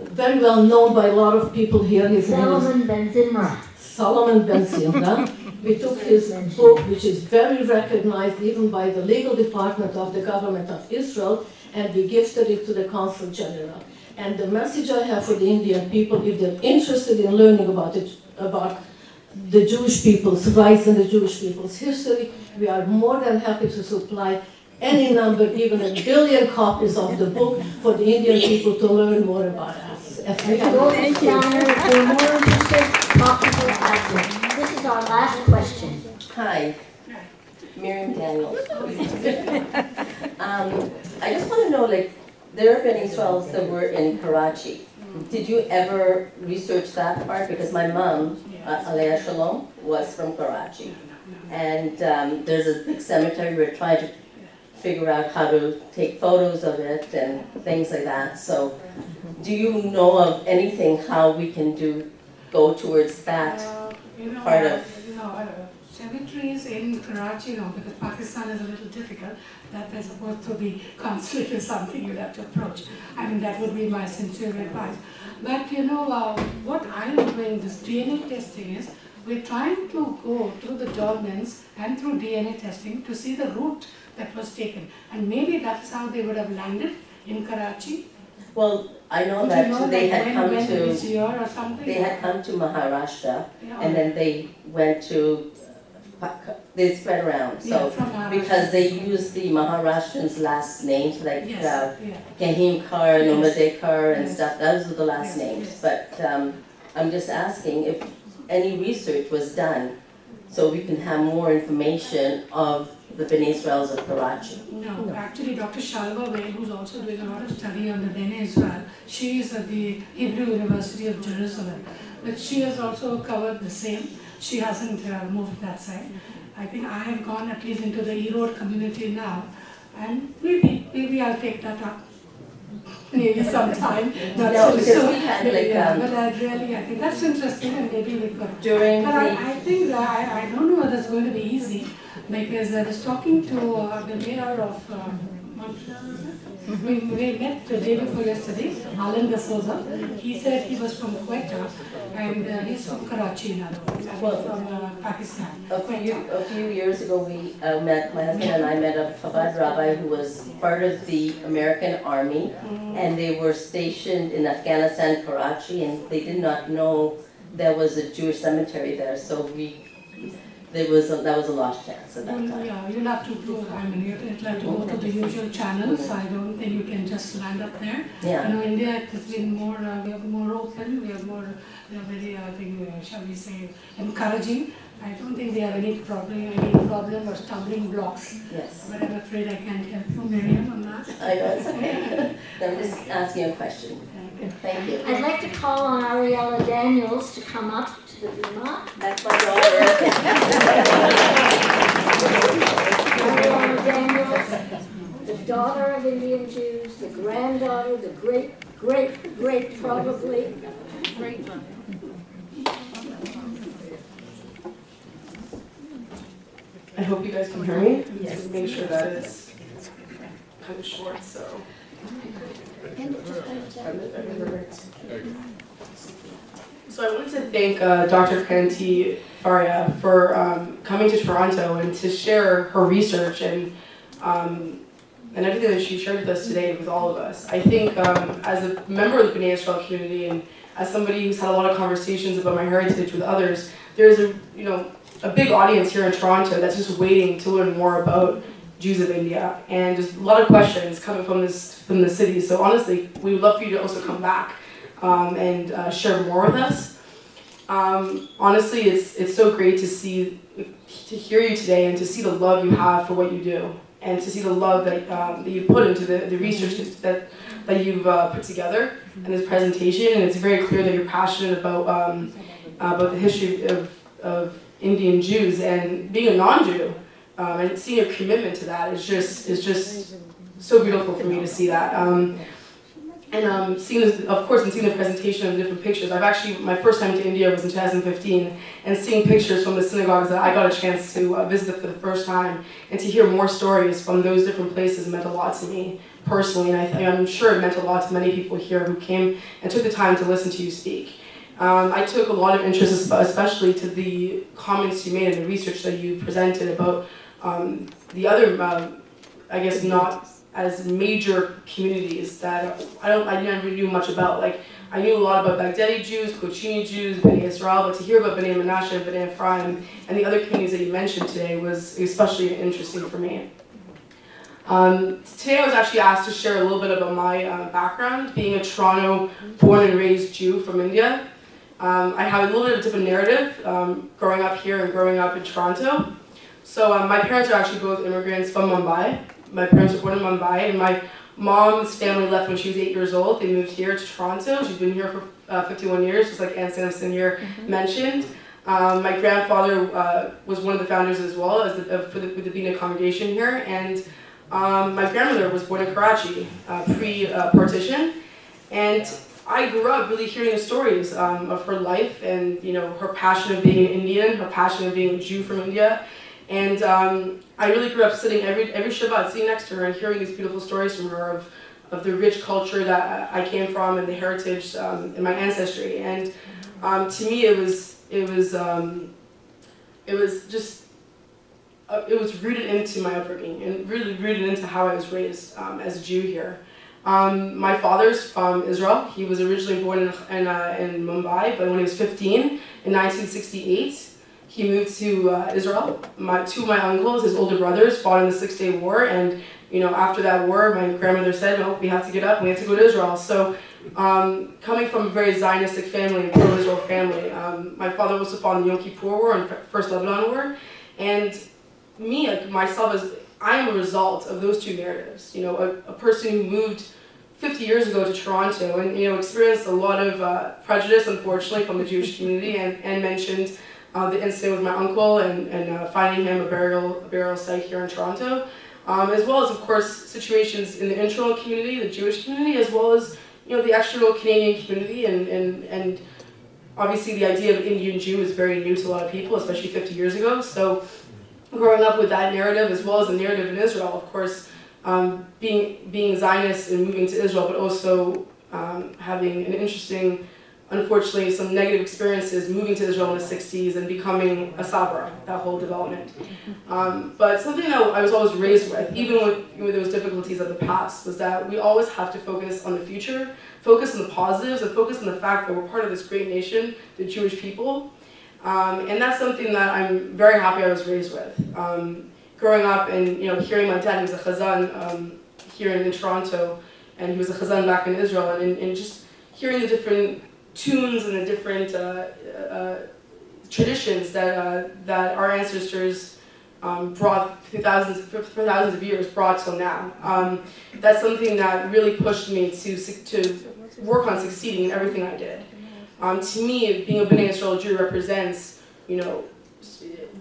K: very well known by a lot of people here. His
B: Solomon Ben Zimra.
K: Solomon Ben Zimra. We took his book, which is very recognized even by the legal department of the government of Israel, and we gifted it to the Consul General. And the message I have for the Indian people, if they're interested in learning about the Jewish people's rights and the Jewish people's history, we are more than happy to supply any number, even 1 billion copies of the book for the Indian people to learn more about us.
B: Thank you. If you're more interested, talk to us after. This is our last question.
N: Hi, Miriam Daniels. I just want to know, there have been Israelis that were in Karachi. Did you ever research that part? Because my mom, Aliyah Shalom, was from Karachi. And there's a big cemetery. We're trying to figure out how to take photos of it and things like that. So do you know of anything how we can go towards that part of?
F: Cemeteries in Karachi, because Pakistan is a little difficult. That I suppose to the consulate is something you'd have to approach. I mean, that would be my sincere advice. But what I'm doing, this DNA testing is, we're trying to go through the documents and through DNA testing to see the route that was taken. And maybe that's how they would have landed in Karachi.
N: Well, I know that they had come to
F: They
N: had come to Maharashtra, and then they went to. They spread around, so because they use the Maharashtrians' last names, like Kahim Kar, Nomadekar, and stuff. Those are the last names. But I'm just asking if any research was done, so we can have more information of the Bnei Israels of Karachi.
F: No, actually, Dr. Shalva Wade, who's also doing a lot of study on the Bnei Israel, she is at the Hebrew University of Jerusalem, but she has also covered the same. She hasn't moved that side. I think I have gone at least into the Erode community now, and maybe I'll take that up. maybe sometime. Not
N: No,
F: so
N: because
F: soon.
N: we had
F: But
N: like,
F: yeah, but really, I think that's interesting, and maybe we could.
N: during
F: But
N: the,
F: I think that I don't know whether it's going to be easy, because I was talking to the mayor of Montreal. We met the day before yesterday, Alan D'Souza. He said he was from Quetta, and he's from Karachi, in other words, from Pakistan.
N: a few years ago, we met, my husband and I met a Chabad rabbi who was part of the American Army, and they were stationed in Afghanistan, Karachi, and they did not know there was a Jewish cemetery there, so that was a lost chance at that time.
F: Yeah, you'll have to go, I mean, you'll have to go to the usual channels. I don't think you can just land up there.
N: Yeah.
F: You know, India has been more, we are more open, we are very, I think, shall we say, encouraging. I don't think they have any problem or stumbling blocks.
N: Yes.
F: But I'm afraid I can't help you, Miriam, on that.
N: I know, it's okay. I'm just asking a question. Thank you.
B: I'd like to call on Ariella Daniels to come up to the Bima.
N: That's my daughter.
B: Ariella Daniels, the daughter of Indian Jews, the granddaughter, the great probably.
G: Great.
O: I hope you guys can hear me. Yes. Make sure that it's kind of short, so. So I wanted to thank Dr. Kranti Farias for coming to Toronto and to share her research and everything that she shared with us today with all of us. I think as a member of the B'nai Israel community and as somebody who's had a lot of conversations about my heritage with others, there's a big audience here in Toronto that's just waiting to learn more about Jews of India, and just a lot of questions coming from the city. So honestly, we would love for you to also come back and share more with us. Honestly, it's so great to hear you today and to see the love you have for what you do, and to see the love that you put into the research that you've put together in this presentation. And it's very clear that you're passionate about the history of Indian Jews and being a non-Jew, and seeing your commitment to that is just so beautiful for me to see that. Seeing this, of course, and seeing the presentation of the different pictures. My first time to India was in 2015, and seeing pictures from the synagogues that I got a chance to visit for the first time, and to hear more stories from those different places meant a lot to me personally, and I'm sure it meant a lot to many people here who came and took the time to listen to you speak. I took a lot of interest, especially to the comments you made and the research that you presented about the other, I guess, not as major communities that I never knew much about. Like, I knew a lot about Baghdadi Jews, Kochini Jews, B'nai Israel, but to hear about B'nai Menashe, B'nai Ephraim, and the other communities that you mentioned today was especially interesting for me. Today I was actually asked to share a little bit about my background, being a Toronto born and raised Jew from India. I have a little bit of a different narrative, growing up here and growing up in Toronto. So my parents are actually both immigrants from Mumbai. My parents were born in Mumbai, and my mom's family left when she was 8 years old. They moved here to Toronto. She's been here for 51 years, just like Ann Sampson here mentioned. My grandfather was one of the founders as well as with the Bina congregation here, and my grandmother was born in Karachi pre-partition, and I grew up really hearing the stories of her life and her passion of being an Indian, her passion of being a Jew from India. And I really grew up sitting every Shabbat, sitting next to her and hearing these beautiful stories from her of the rich culture that I came from and the heritage and my ancestry. And to me, it was rooted into my upbringing and really rooted into how I was raised as a Jew here. My father's from Israel. He was originally born in Mumbai, but when he was 15 in 1968. He moved to Israel. Two of my uncles, his older brothers, fought in the 6 Day War, and after that war, my grandmother said, "No, we have to get up. And we have to go to Israel." So, coming from a very Zionistic family, a pro-Israel family, my father also fought in the Yom Kippur War and First Lebanon War, and me, myself, I am a result of those two narratives. A person who moved 50 years ago to Toronto and experienced a lot of prejudice, unfortunately, from the Jewish community, and mentioned the incident with my uncle and finding him a burial site here in Toronto. as well as, of course, situations in the internal community, the Jewish community, as well as the external Canadian community, and obviously the idea of Indian Jew is very new to a lot of people, especially 50 years ago. So growing up with that narrative, as well as the narrative in Israel, of course, being Zionist and moving to Israel, but also having an interesting, unfortunately, some negative experiences moving to Israel in the 60s and becoming a Sabra, that whole development. But something that I was always raised with, even with those difficulties of the past, was that we always have to focus on the future, focus on the positives, and focus on the fact that we're part of this great nation, the Jewish people. And that's something that I'm very happy I was raised with. Growing up and hearing my dad, he was a chazan here in Toronto, and he was a chazan back in Israel, and just hearing the different tunes and the different traditions that our ancestors brought for thousands of years, brought till now. That's something that really pushed me to work on succeeding in everything I did. To me, being a B'nai Israel Jew represents,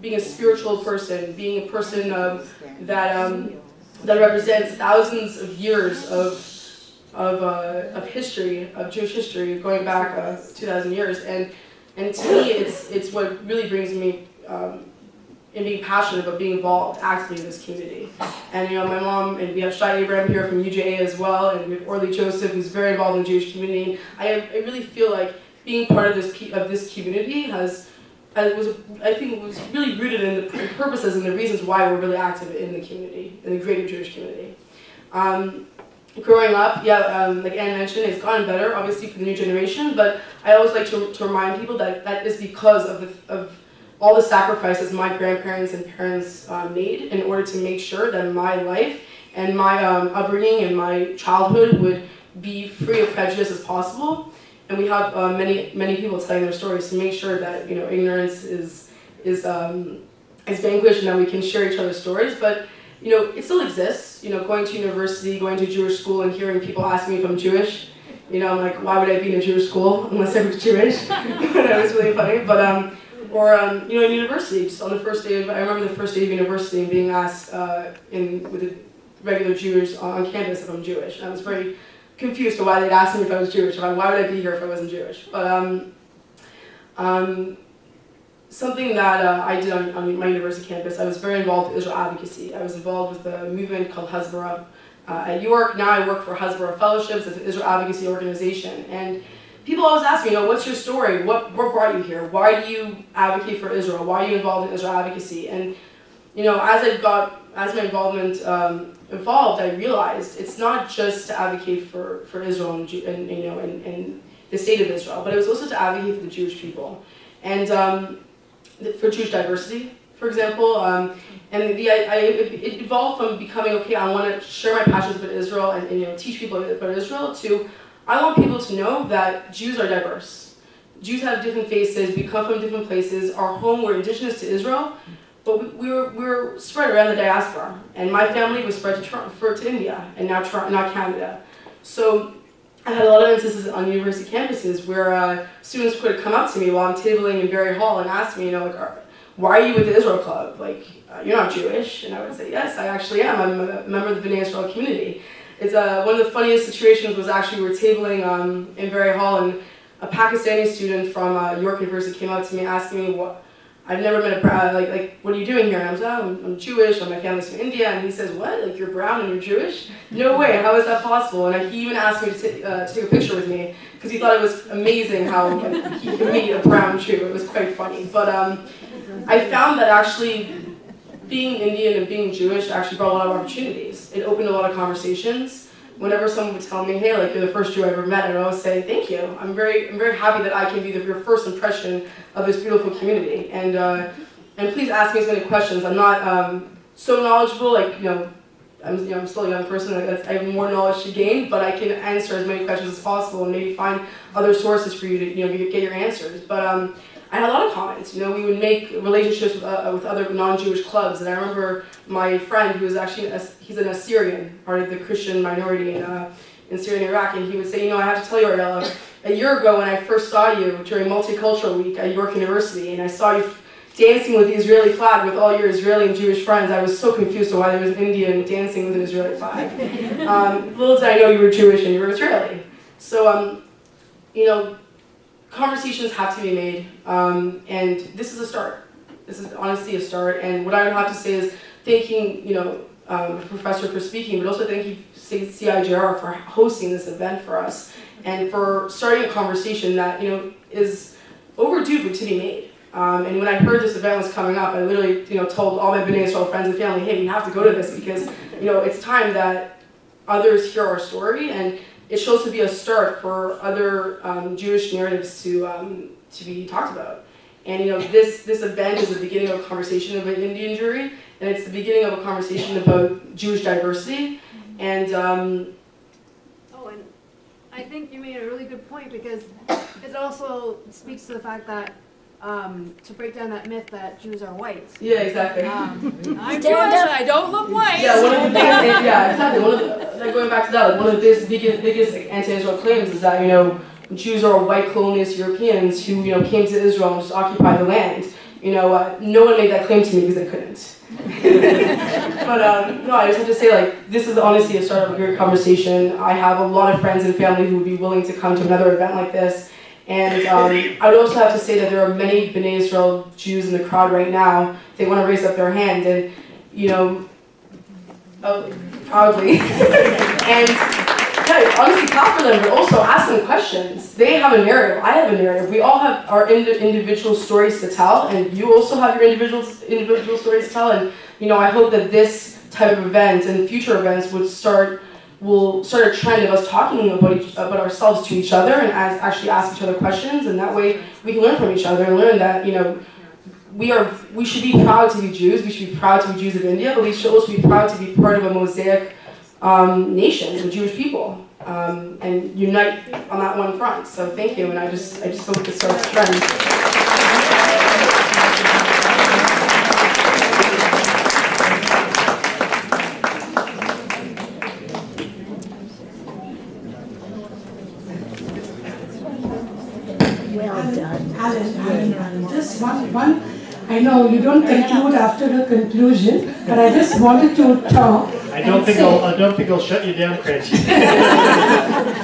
O: being a spiritual person, being a person that represents thousands of years of history, of Jewish history, going back 2,000 years, and to me, it's what really brings me in being passionate about being involved actively in this community. And my mom, and we have Shai Abraham here from UJA as well, and we have Orly Joseph, who's very involved in the Jewish community. I really feel like being part of this community was really rooted in the purposes and the reasons why we're really active in the community, in the greater Jewish community. Growing up, like Anne mentioned, it's gotten better, obviously, for the new generation, but I always like to remind people that is because of all the sacrifices my grandparents and parents made in order to make sure that my life and my upbringing and my childhood would be free of prejudice as possible. And we have many people telling their stories to make sure that ignorance is vanquished and that we can share each other's stories. But it still exists. Going to university, going to Jewish school, and hearing people ask me if I'm Jewish. I'm like, why would I be in a Jewish school unless I was Jewish? That was really funny. But in university, just on the first day I remember the first day of university and being asked with the regular Jews on campus if I'm Jewish. And I was very confused to why they'd ask me if I was Jewish. Why would I be here if I wasn't Jewish? But something that I did on my university campus, I was very involved with Israel advocacy. I was involved with a movement called Hasbara at York. Now I work for Hasbara Fellowship, it's an Israel advocacy organization. And people always ask me, what's your story? What brought you here? Why do you advocate for Israel? Why are you involved in Israel advocacy? And as my involvement evolved, I realized it's not just to advocate for Israel and the state of Israel, but it was also to advocate for the Jewish people and for Jewish diversity, for example. And it evolved from becoming I want to share my passions about Israel and teach people about Israel to I want people to know that Jews are diverse. Jews have different faces. We come from different places. Our home, we're indigenous to Israel. But we're spread around the diaspora, and my family was spread to India, and now Canada. So I had a lot of instances on university campuses where students would come up to me while I'm tabling in Berry Hall and ask me, why are you with the Israel Club? You're not Jewish. And I would say, yes, I actually am. I'm a member of the B'nai Israel community. It's one of the funniest situations was actually we were tabling in Berry Hall, and a Pakistani student from York University came up to me asking me I've never met what are you doing here? And I was like, I'm Jewish, my family's from India. And he says, what? You're brown and you're Jewish? No way, how is that possible? And he even asked me to take a picture with me because he thought it was amazing how he could meet a brown Jew. It was quite funny. But I found that actually being Indian and being Jewish actually brought a lot of opportunities. It opened a lot of conversations. Whenever someone would tell me, hey, you're the first Jew I ever met, I would always say, thank you. I'm very happy that I can be your first impression of this beautiful community. And please ask me as many questions. I'm not so knowledgeable, I'm still a young person, I have more knowledge to gain, but I can answer as many questions as possible and maybe find other sources for you to get your answers. But I had a lot of comments. We would make relationships with other non-Jewish clubs, and I remember my friend who was actually he's an Assyrian, part of the Christian minority in Syria and Iraq, and he would say, I have to tell you, Ariella, a year ago when I first saw you during Multicultural Week at York University, and I saw you dancing with the Israeli flag with all your Israeli and Jewish friends. I was so confused to why there was an Indian dancing with an Israeli flag. Little did I know you were Jewish and you were Israeli. So, you know, conversations have to be made, and this is a start. This is honestly a start, and what I would have to say is thanking, you know, the professor for speaking, but also thank you CIJR for hosting this event for us, and for starting a conversation that, you know, is overdue to be made. And when I heard this event was coming up, I literally, you know, told all my B'nai Israel friends and family, hey, we have to go to this because, you know, it's time that others hear our story, and it shows to be a start for other Jewish narratives to be talked about. And, you know, this event is the beginning of a conversation about Indian Jewry, and it's the beginning of a conversation about Jewish diversity. And
P: and I think you made a really good point, because it also speaks to the fact that to break down that myth that Jews are white.
O: Yeah, exactly.
P: I'm Jewish, I don't look white.
O: Yeah, one of the biggest, yeah, exactly. One of the, like, going back to that, like, one of the biggest anti-Israel claims is that, you know, Jews are white colonialist Europeans who, you know, came to Israel and just occupied the land. You know, no one made that claim to me because they couldn't. But no, I just have to say, like, this is honestly a start of a great conversation. I have a lot of friends and family who would be willing to come to another event like this. And I would also have to say that there are many B'nai Israel Jews in the crowd right now. They want to raise up their hand and, you know, proudly. And yeah, honestly, clap for them, but also ask them questions. They have a narrative. I have a narrative. We all have our individual stories to tell, and you also have your individual stories to tell. And, you know, I hope that this type of event and future events will start a trend of us talking about ourselves to each other and actually ask each other questions, and that way we can learn from each other and learn that, you know, we should be proud to be Jews, we should be proud to be Jews of India, but we should also be proud to be part of a mosaic nation, the Jewish people, and unite on that one front. So thank you, and I just hope this starts a trend.
F: Alan, just one. I know you don't conclude after a conclusion, but I just wanted to talk.
A: I don't think I'll shut you down, Kranti.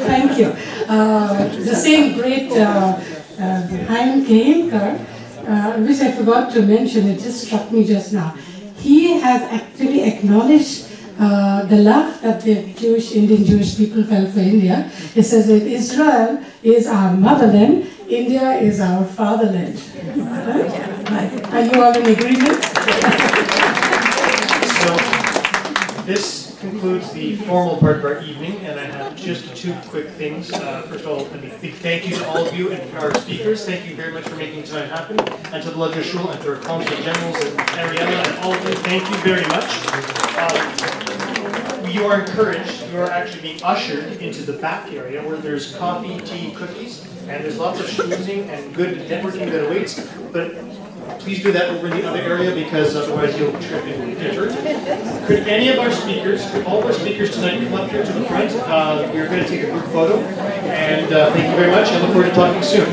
F: Thank you. The same great Chaim Keimkar, which I forgot to mention, it just struck me just now. He has actually acknowledged the love that the Indian Jewish people felt for India. He says that Israel is our motherland, India is our fatherland. Right? Are you all in agreement?
A: So this concludes the formal part of our evening, and I have just two quick things. First of all, a big thank you to all of you and our speakers. Thank you very much for making tonight happen, and to the Lodzer Shul and to our Consul Generals and Ariella and all of you. Thank you very much. You are encouraged. You are actually being ushered into the back area where there's coffee, tea, cookies, and there's lots of schmoozing and good networking that awaits. But please do that over in the other area, because otherwise you'll trip and get hurt. Could any of our speakers, could all of our speakers tonight come up here to the front? We're going to take a group photo. And thank you very much. I look forward to talking soon.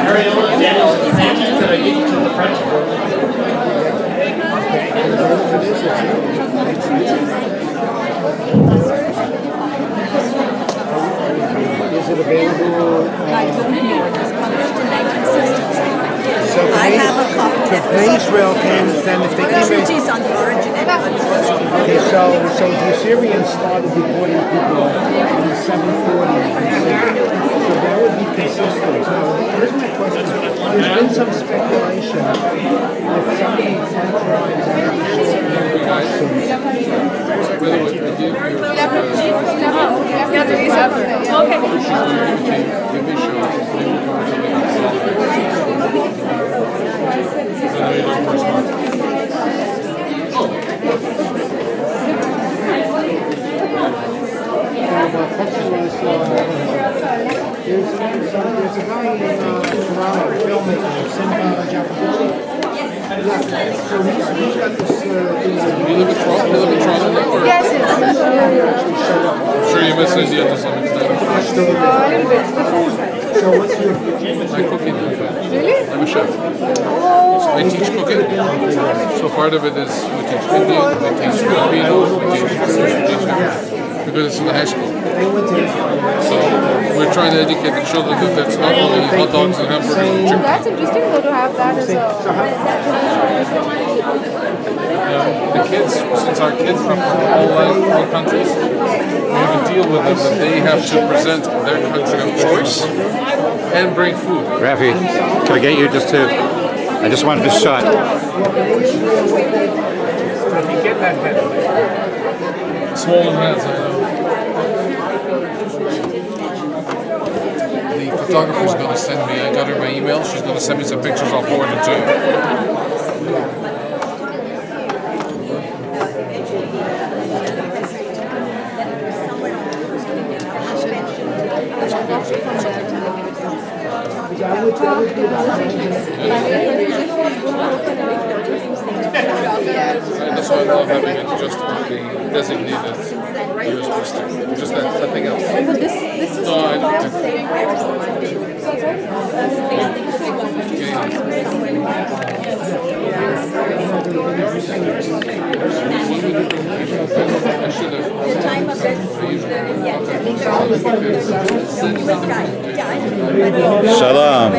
A: Ariella Daniels and Kranti, could I get you to the front?
Q: Is it available?
H: I have a copy.
Q: Israel came, then if they came in...
H: Casualties on the origin.
Q: Okay, so the Assyrians started deporting people in the 740s. So that would be consistent. Now, here's my question. There's been some speculation if somebody centralized there's a guy in Toronto, filmmaker, so he's got this
C: You live in Toronto now? Or?
P: Yes,
C: I'm sure you miss India to some extent.
Q: So what's your...
C: I cook Indian food.
P: Really?
C: I'm a chef. So I teach cooking. So part of it is we teach Indian, we teach Filipino, we teach because it's in the high school. So we're trying to educate the children that it's not only hot dogs and hamburgers and chicken.
P: That's interesting though to have that as a...
C: The kids, since our kids come from all countries, we have a deal with them that they have to present their country of choice and bring food.
R: Rafi, can I get you just to... I just wanted this shot.
Q: If you get that better.
C: Swollen hands, I know. The photographer's going to send me, I got her my email, she's going to send me some pictures, I'll forward them to you. That's why I love having it just the designated USB stick. Just that thing else. No, I don't.
R: Shalom.